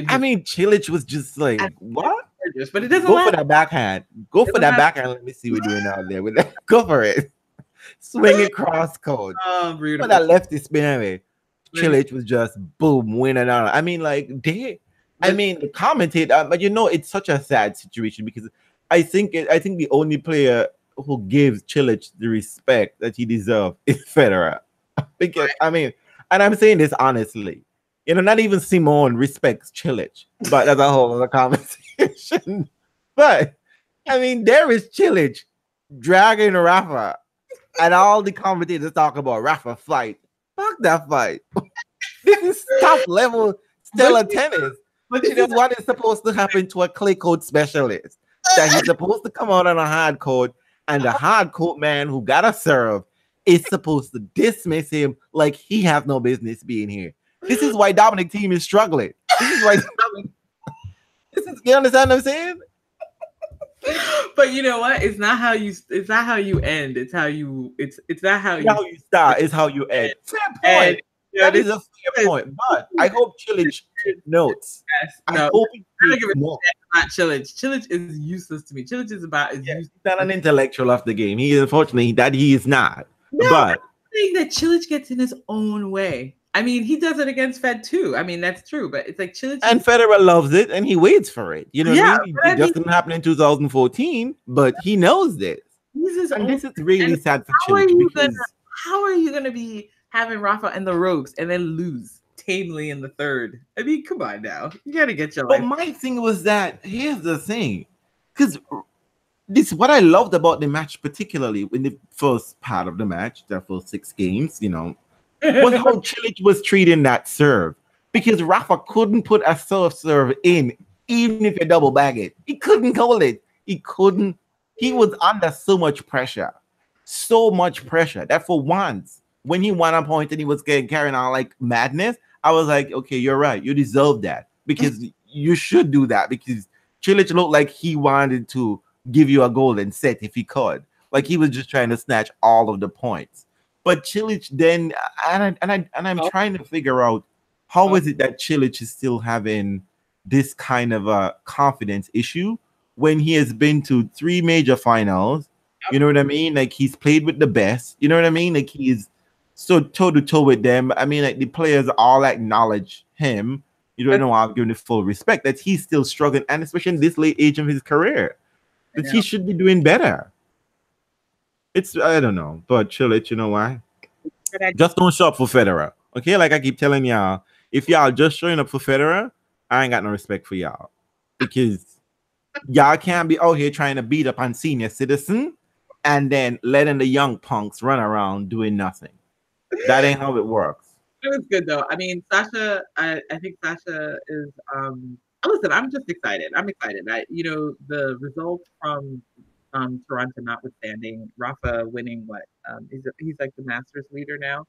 I mean, Cilic was just like, what? But it doesn't go for that backhand. Go for that backhand. Let me see what we're doing out there with that. Go for it. Swing it cross court. Oh, beautiful. But that lefty spin away. Cilic was just boom, winning out. I mean, like, the commentator, but you know, it's such a sad situation because I think the only player who gives Cilic the respect that he deserves is Federer. Because I mean, and I'm saying this honestly, You know, not even Simone respects Cilic, but that's a whole other conversation. But I mean, there is Cilic dragging Rafa, and all the commentators talk about Rafa fight. Fuck that fight. This is top level stellar tennis. But This is what is supposed to happen to a clay court specialist. That he's supposed to come out on a hard court, and the hard court man who got a serve is supposed to dismiss him like he has no business being here. This is why Dominic team is struggling. This is why you understand what I'm saying? But you know what? It's not how you end. It's how you start. It's how you end. Fair point. That is a fair point. But I hope Cilic notes. Yes, no, I hope he I don't give a notes. about Cilic. Cilic is useless to me. Cilic is about He's not an intellectual of the game. He unfortunately that he is not. No, but I think that Cilic gets in his own way. I mean, he does it against Fed too. I mean, that's true. But it's like Cilic and Federer loves it and he waits for it. You know what I mean? I It just didn't happen in 2014, but he knows this. And this is really sad for Cilic because how are you gonna be having Rafa and the ropes and then lose tamely in the third? I mean, come on now. You gotta get your life. But my thing was that here's the thing, because this what I loved about the match, particularly in the first part of the match, the first 6 games, you know, was how Cilic was treating that serve. Because Rafa couldn't put a serve in, even if you double bag it. He couldn't hold it. He couldn't. He was under so much pressure. So much pressure that for once, when he won a point and he was carrying on like madness, I was like, okay, you're right. You deserve that. Because you should do that. Because Cilic looked like he wanted to give you a golden set if he could. Like he was just trying to snatch all of the points. But Cilic then, and I'm trying to figure out how is it that Cilic is still having this kind of a confidence issue when he has been to 3 major finals. You know what I mean? Like he's played with the best. You know what I mean? Like he's so toe to toe with them. I mean, like the players all acknowledge him. You don't know, I'm giving the full respect that he's still struggling, and especially in this late age of his career, that he should be doing better. It's I don't know, but Cilic, you know why? Just don't show up for Federer, okay? Like I keep telling y'all, if y'all just showing up for Federer, I ain't got no respect for y'all because y'all can't be out here trying to beat up on senior citizen and then letting the young punks run around doing nothing. That ain't how it works. It was good though. I mean, Sasha. I think Sasha is. Listen, I'm just excited. I'm excited. The result from Toronto notwithstanding, Rafa winning what? He's like the Masters leader now.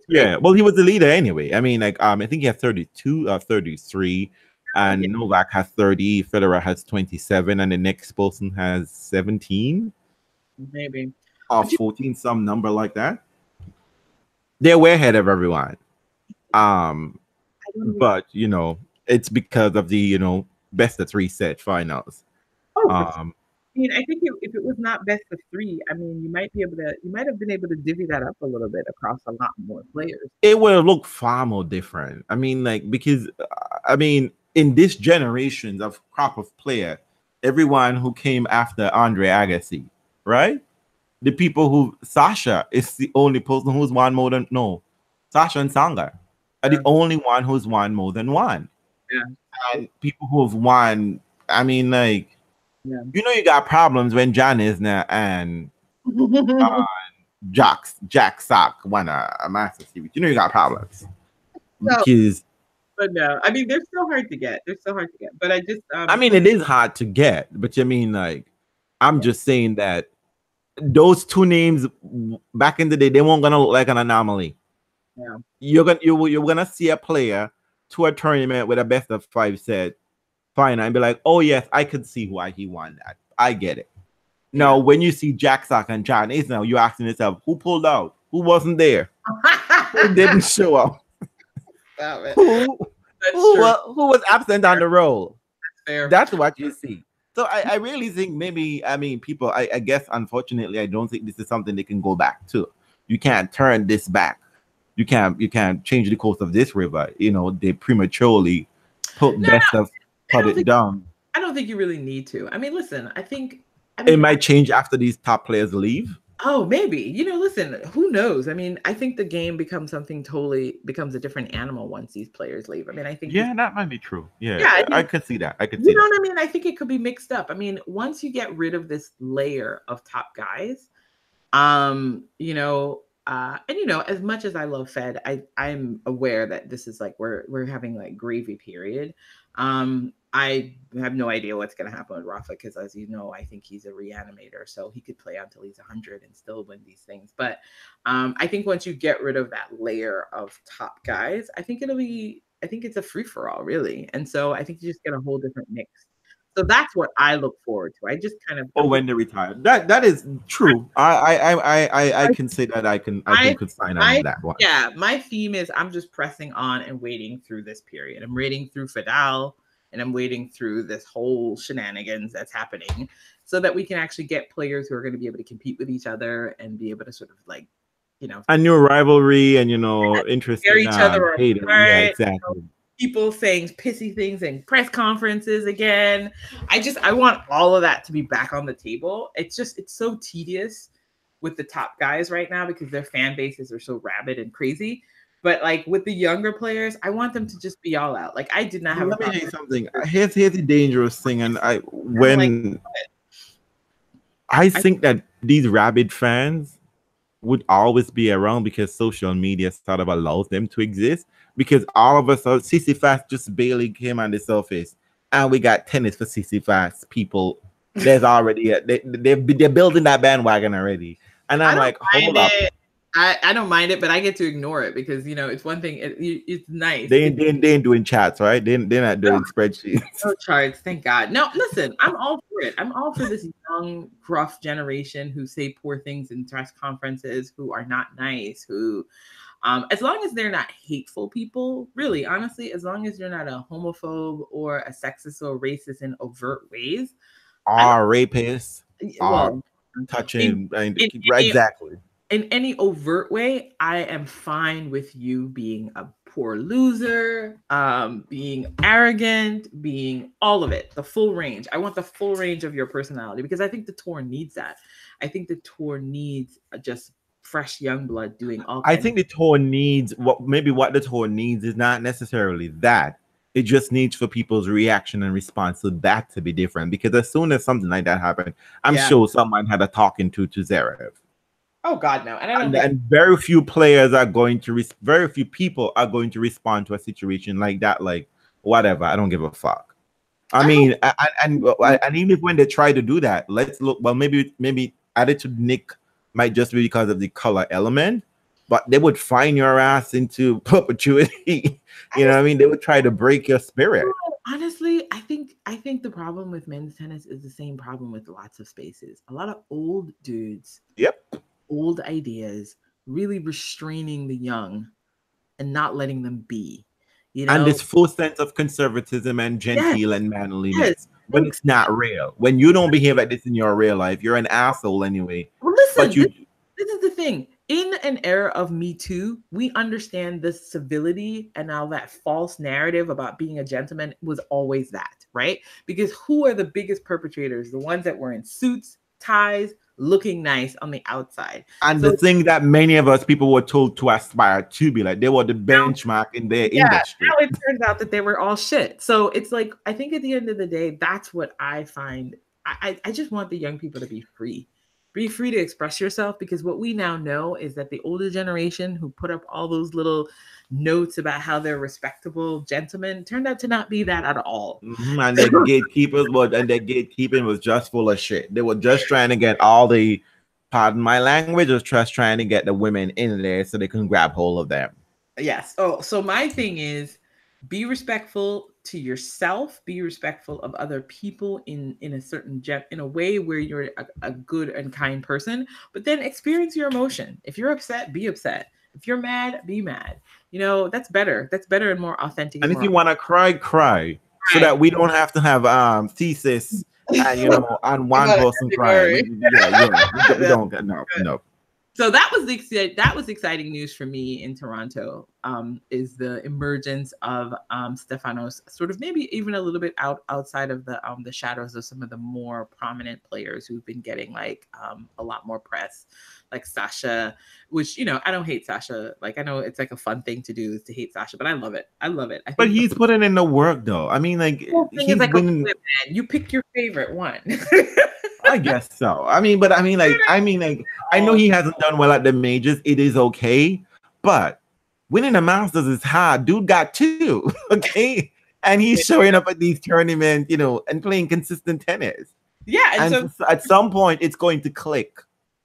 Yeah, well, he was the leader anyway. I mean, like I think he has 32 or 33, and Novak has 30, Federer has 27, and the next person has 17, maybe, or 14, some number like that. They're way ahead of everyone. But you know, it's because of the best of 3 set finals. I mean, I think if it was not best of 3, I mean, you might have been able to divvy that up a little bit across a lot more players. It would have looked far more different. I mean, like because I mean, in this generation of crop of player, everyone who came after Andre Agassi, right? The people who Sasha is the only person who's won more than Sasha and Sanga are the only one who's won more than one. Yeah. And people who have won, I mean, like, you got problems when Jan Isner and Jack Sock won a Master Series. You got problems. But no, I mean, they're so hard to get. But I just, I mean, it is hard to get. But I mean, like, I'm just saying that those 2 names back in the day, they weren't gonna look like an anomaly. Yeah, you're gonna see a player to a tournament with a best of 5 set final and be like, oh yes, I could see why he won that. I get it. Now, when you see Jack Sock and John Isner, you're asking yourself, who pulled out? Who wasn't there? Who didn't show up? Who was absent on the roll? That's what you see. So I really think maybe, I mean, people, I guess, unfortunately, I don't think this is something they can go back to. You can't turn this back. You can't change the course of this river. They prematurely put it down. I don't think you really need to. I mean, listen, I think it might change after these top players leave. Oh, maybe. Listen, who knows? I mean, I think the game becomes a different animal once these players leave. I mean, I think Yeah, that might be true. Yeah, yeah, I I think could see that. I could you see know that. what I mean? I think it could be mixed up. I mean, once you get rid of this layer of top guys, and as much as I love Fed, I'm aware that this is like we're having like gravy period. I have no idea what's going to happen with Rafa because, as you know, I think he's a reanimator, so he could play until he's 100 and still win these things. But I think once you get rid of that layer of top guys, I think it's a free for all, really. And so I think you just get a whole different mix. So that's what I look forward to. I just kind of Oh, when they retire. That is true. I can say that I can consign on that one. Yeah, my theme is I'm just pressing on and waiting through this period. I'm waiting through Fidel and I'm waiting through this whole shenanigans that's happening so that we can actually get players who are going to be able to compete with each other and be able to sort of like, a new rivalry and interesting tear each other hater. apart, Yeah, exactly. people saying pissy things in press conferences again. I want all of that to be back on the table. It's so tedious with the top guys right now because their fan bases are so rabid and crazy. But like with the younger players, I want them to just be all out. Like I did not have. Let me tell you something. Here's the dangerous thing, and I think that these rabid fans would always be around because social media sort of allows them to exist. Because all of us, CC Fast just barely came on the surface, and we got tennis for CC Fast people. There's already they're building that bandwagon already, and I'm like, hold up. I don't mind it, but I get to ignore it because it's one thing. It's nice. They ain't doing chats, right? They're not doing spreadsheets. No charts, thank God. No, listen, I'm all for it. I'm all for this young, gruff generation who say poor things in press conferences, who are not nice, who, as long as they're not hateful people, really, honestly, as long as you're not a homophobe or a sexist or racist in overt ways, are rapists, well, touching, exactly. In any overt way, I am fine with you being a poor loser, being arrogant, being all of it, the full range. I want the full range of your personality because I think the tour needs that. I think the tour needs just fresh young blood doing all. I think the tour needs what the tour needs is not necessarily that. It just needs for people's reaction and response to that to be different. Because as soon as something like that happened, I'm sure someone had a talking to Zverev. Oh God, no! And very few players are going to very few people are going to respond to a situation like that. Like whatever, I don't give a fuck. I mean, and even when they try to do that, let's look. Well, maybe attitude Nick might just be because of the color element, but they would fine your ass into perpetuity. You know what I mean? They would try to break your spirit. Honestly, I think the problem with men's tennis is the same problem with lots of spaces. A lot of old dudes. Yep. Old ideas, really restraining the young and not letting them be, and this full sense of conservatism and genteel and manliness when it's not real. When you don't behave like this in your real life, you're an asshole anyway. Well, listen, this is the thing. In an era of Me Too, we understand the civility and all that false narrative about being a gentleman was always that, right? Because who are the biggest perpetrators? The ones that were in suits, ties, looking nice on the outside. And the thing that many of us people were told to aspire to be like, they were the benchmark in their industry. Now it turns out that they were all shit. So it's like, I think at the end of the day, that's what I find. I just want the young people to be free. Be free to express yourself, because what we now know is that the older generation who put up all those little notes about how they're respectable gentlemen turned out to not be that at all. Mm-hmm. And their gatekeeping was just full of shit. They were just trying to get all the, pardon my language, was just trying to get the women in there so they can grab hold of them. Yes. Oh, so my thing is, be respectful to yourself, be respectful of other people in a way where you're a good and kind person, but then experience your emotion. If you're upset, be upset. If you're mad, be mad. You know, that's better. That's better and more authentic. And if you want to cry, so that we don't have to have thesis and on one person crying. We don't no. So that was exciting news for me in Toronto. Is the emergence of Stefanos, sort of maybe even a little bit outside of the shadows of some of the more prominent players who've been getting like a lot more press, like Sasha. Which I don't hate Sasha. Like I know it's like a fun thing to do is to hate Sasha, but I love it. I love it. I think but he's putting in the work though. I mean, like he's like winning. man. You pick your favorite one. I guess so. I mean, I know he hasn't done well at the majors. It is okay, but winning the Masters is hard. Dude got two, okay, and he's showing up at these tournaments, and playing consistent tennis. Yeah, and so at some point it's going to click,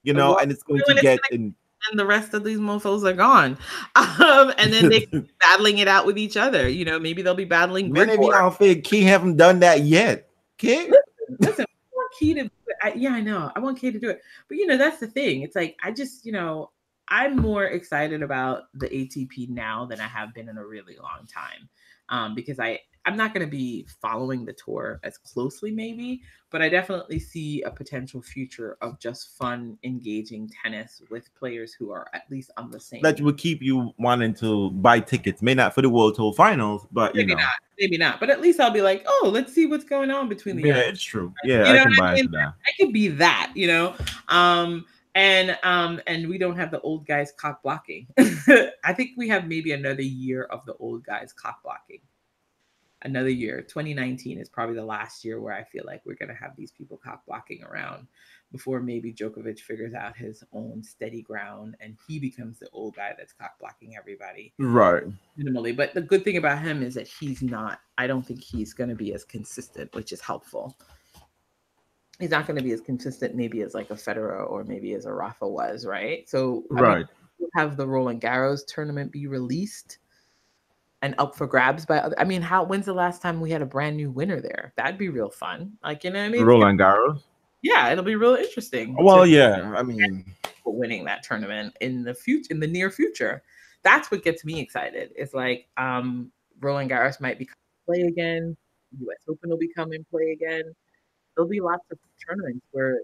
and it's going to get in. And the rest of these mofos are gone, and then they battling it out with each other. Maybe they'll be battling. Many of y'all think Key haven't done that yet. Okay, listen. I want Key to. I know. I want Key to do it, but that's the thing. It's like I just, I'm more excited about the ATP now than I have been in a really long time, because I'm not going to be following the tour as closely, maybe, but I definitely see a potential future of just fun, engaging tennis with players who are at least on the same. That would keep you wanting to buy tickets, may not for the World Tour Finals, but maybe not. But at least I'll be like, oh, let's see what's going on between the. Yeah, it's true. Yeah, I can buy into that. I could be that, and we don't have the old guys cock blocking. I think we have maybe another year of the old guys cock blocking. Another year. 2019 is probably the last year where I feel like we're going to have these people cock blocking around before maybe Djokovic figures out his own steady ground and he becomes the old guy that's cock blocking everybody. Right. Minimally. But the good thing about him is that I don't think he's going to be as consistent, which is helpful. He's not going to be as consistent maybe as like a Federer or maybe as a Rafa was, right? So right. Have the Roland Garros tournament be released and up for grabs by other. I mean, when's the last time we had a brand new winner there? That'd be real fun. Like, you know what I mean? Roland Garros? Yeah, it'll be real interesting. Well, yeah. I mean, winning that tournament in the future, in the near future. That's what gets me excited. It's like Roland Garros might become play again. US Open will become in play again. There'll be lots of tournaments where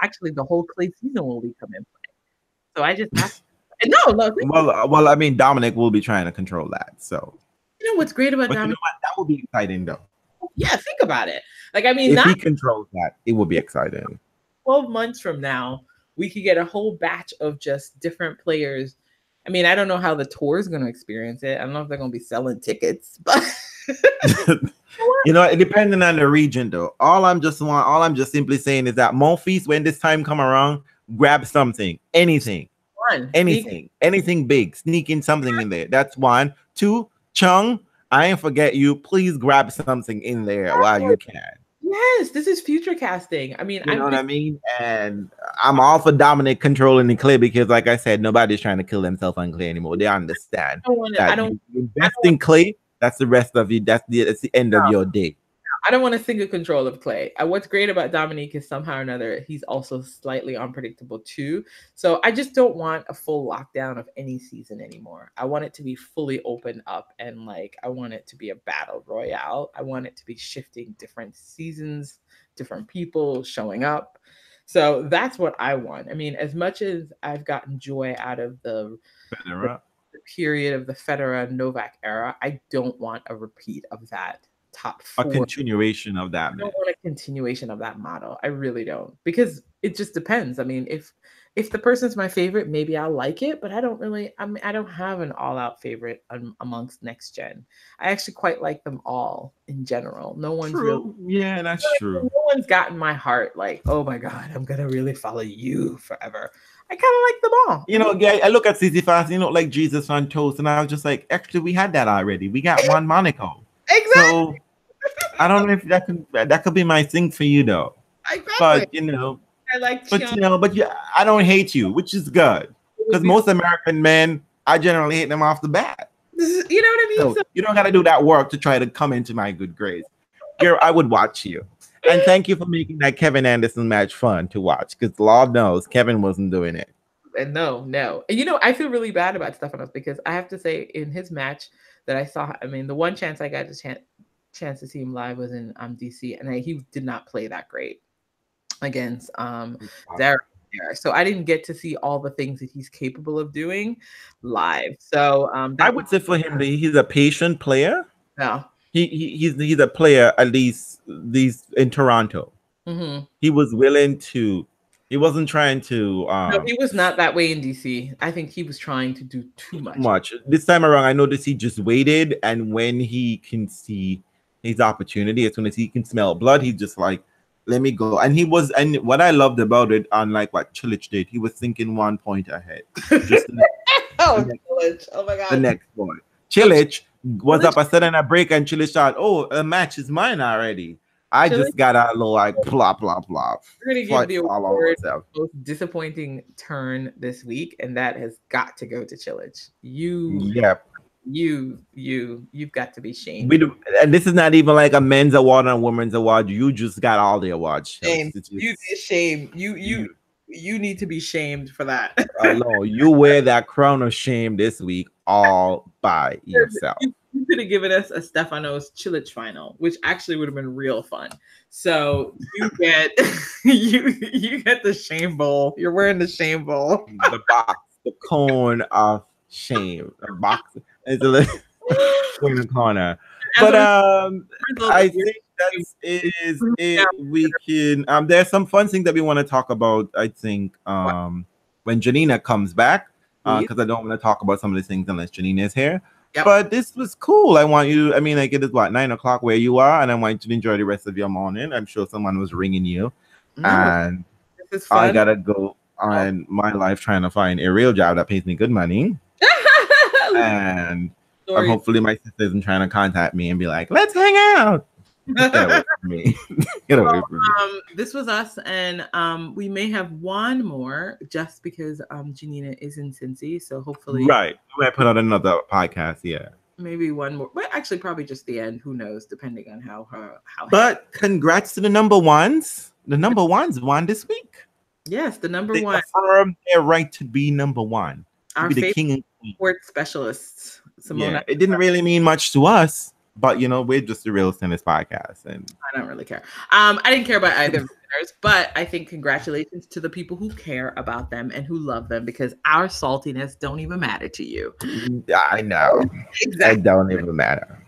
actually the whole clay season will become in play. So I just have No. Well, I mean, Dominic will be trying to control that. So, what's great about Dominic? That will be exciting, though. Yeah, think about it. Like, I mean, if he controls that, it will be exciting. 12 months from now, we could get a whole batch of just different players. I mean, I don't know how the tour is going to experience it. I don't know if they're going to be selling tickets, but depending on the region, though. All I'm just simply saying is that Monfils, when this time come around, grab something, anything. Anything big, sneaking something in there. That's one. Two, Chung, I ain't forget you. Please grab something in there while you can. Yes, this is future casting. I mean, you know what I mean? And I'm all for Dominic controlling the clay because, like I said, nobody's trying to kill themselves on clay anymore. They understand. You invest in clay, that's the rest of you. That's the end of your day. I don't want to single control of clay. What's great about Dominique is somehow or another, he's also slightly unpredictable too. So I just don't want a full lockdown of any season anymore. I want it to be fully open up and I want it to be a battle royale. I want it to be shifting different seasons, different people showing up. So that's what I want. I mean, as much as I've gotten joy out of the period of the Federer Novak era, I don't want a repeat of that. Top four. A continuation of that. I don't want a continuation of that model. I really don't, because it just depends. I mean, if the person's my favorite, maybe I'll like it, but I don't really. I don't have an all-out favorite amongst next gen. I actually quite like them all in general. No one's true. Yeah, that's true. No one's gotten my heart like, oh my god, I'm gonna really follow you forever. I kind of like them all. I look at Stefanos, like Jesus on toast, and I was just like, actually, we had that already. We got one Monaco. Exactly. So, I don't know if that could be my thing for you though. Exactly. But I like. I don't hate you, which is good because most American men, I generally hate them off the bat. You know what I mean? So you don't got to do that work to try to come into my good grace. Girl, I would watch you, and thank you for making that Kevin Anderson match fun to watch because Lord knows Kevin wasn't doing it. And no, and I feel really bad about Stefanos because I have to say in his match that I saw, I mean, the one chance I got to chance to see him live was in DC, and he did not play that great against Zara. there, so I didn't get to see all the things that he's capable of doing live. So I would say for him that he's a patient player. yeah. He's a player, at least these in Toronto. Mm-hmm. He was willing to. He wasn't trying to. No, he was not that way in DC. I think he was trying to do too much. This time around, I noticed he just waited, and when he can see his opportunity, as soon as he can smell blood, he's just like, "Let me go." And he was, and what I loved about it, unlike what Cilic did, he was thinking 1 point ahead. Just Cilic. Oh my god, the next point. Cilic was up a sudden a break, and Cilic thought, "Oh, a match is mine already." I just got a little like blah blah blah. We're gonna give the award most disappointing turn this week, and that has got to go to Cilic. You've got to be shamed. And this is not even like a men's award and a women's award. You just got all the awards. Shame. You did shame. You need to be shamed for that. No, you wear that crown of shame this week all by yourself. You could have given us a Stefanos Cilic final, which actually would have been real fun. So you get you get the shame bowl. You're wearing the shame bowl. The box, the cone of shame. The box is a little in the corner. But I think that is it. We can there's some fun things that we want to talk about. I think when Janina comes back, because I don't want to talk about some of these things unless Janina is here. Yep. But this was cool. I want you. I mean, like it is what 9 o'clock where you are, and I want you to enjoy the rest of your morning. I'm sure someone was ringing you, and this is fun. I gotta go on my life trying to find a real job that pays me good money, and hopefully my sister isn't trying to contact me and be like, "Let's hang out." Get away from me. Get away from me. This was us, and we may have one more just because Janina is in Cincy, so hopefully we might put out another podcast. Yeah, maybe one more, but actually probably just the end. Who knows? Depending on how. But congrats to the number ones. The number ones won this week. Yes, the number one affirmed their right to be number one. Our be the favorite king and queen. Sports specialists, Simona. Yeah, it didn't really mean much to us. But we're just the Real Tennis podcast, and I don't really care. I didn't care about either of the winners, but I think congratulations to the people who care about them and who love them, because our saltiness don't even matter to you. I know, exactly. It don't even matter.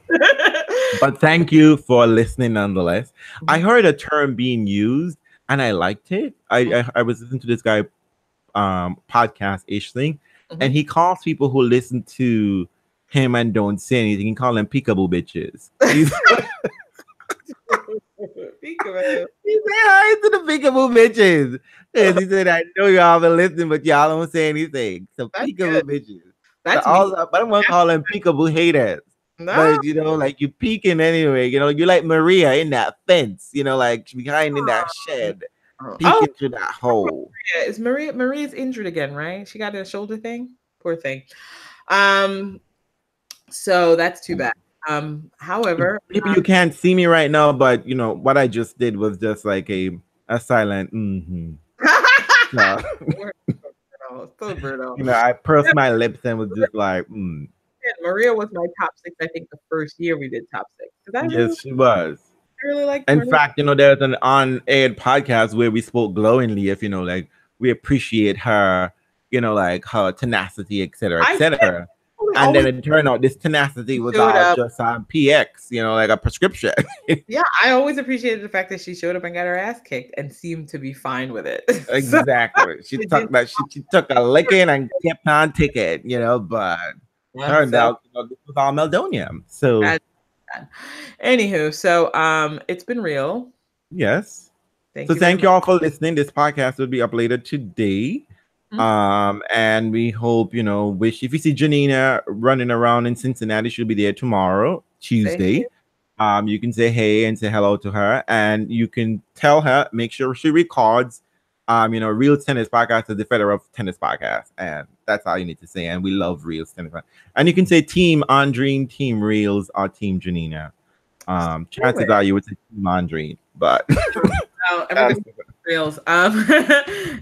But thank you for listening, nonetheless. I heard a term being used, and I liked it. I was listening to this guy podcast-ish thing, and he calls people who listen to him and don't say anything. He call them peekaboo bitches. He said hi to the peekaboo bitches. Yes, he said, I know y'all been listening, but y'all don't say anything. So peekaboo bitches. But I don't want to call them peekaboo haters. No. But like you peeking anyway. You like Maria in that fence. Like behind in that shed, peeking through that hole. Maria's injured again, right? She got a shoulder thing. Poor thing. So that's too bad. However, you can't see me right now, but what I just did was just like a silent no. So brutal. I pursed my lips and was just like Yeah, Maria was my top 6, I think, the first year we did top 6. Yes, she was. I really like in fact, there's an on-aired podcast where we spoke glowingly if like we appreciate her, like her tenacity, etc. And then it turned out this tenacity was just on PX, like a prescription. Yeah, I always appreciated the fact that she showed up and got her ass kicked and seemed to be fine with it. Exactly. She took a licking and kept on ticking, but turned out this was all meldonium. So anywho, so it's been real. Yes. Thank you all for listening. This podcast will be uploaded today. And we hope, if you see Janina running around in Cincinnati, she'll be there tomorrow, Tuesday. You can say hey and say hello to her, and you can tell her, make sure she records, Real Tennis Podcast is the Federal Tennis Podcast, and that's all you need to say. And we love Real Tennis. And you can say Team Andreen, Team Reels, or Team Janina. Chances are you would say Team Andreen, but Reels.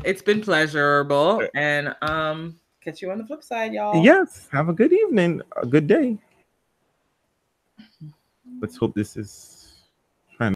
It's been pleasurable, and catch you on the flip side, y'all. Yes, have a good evening, a good day. Let's hope this is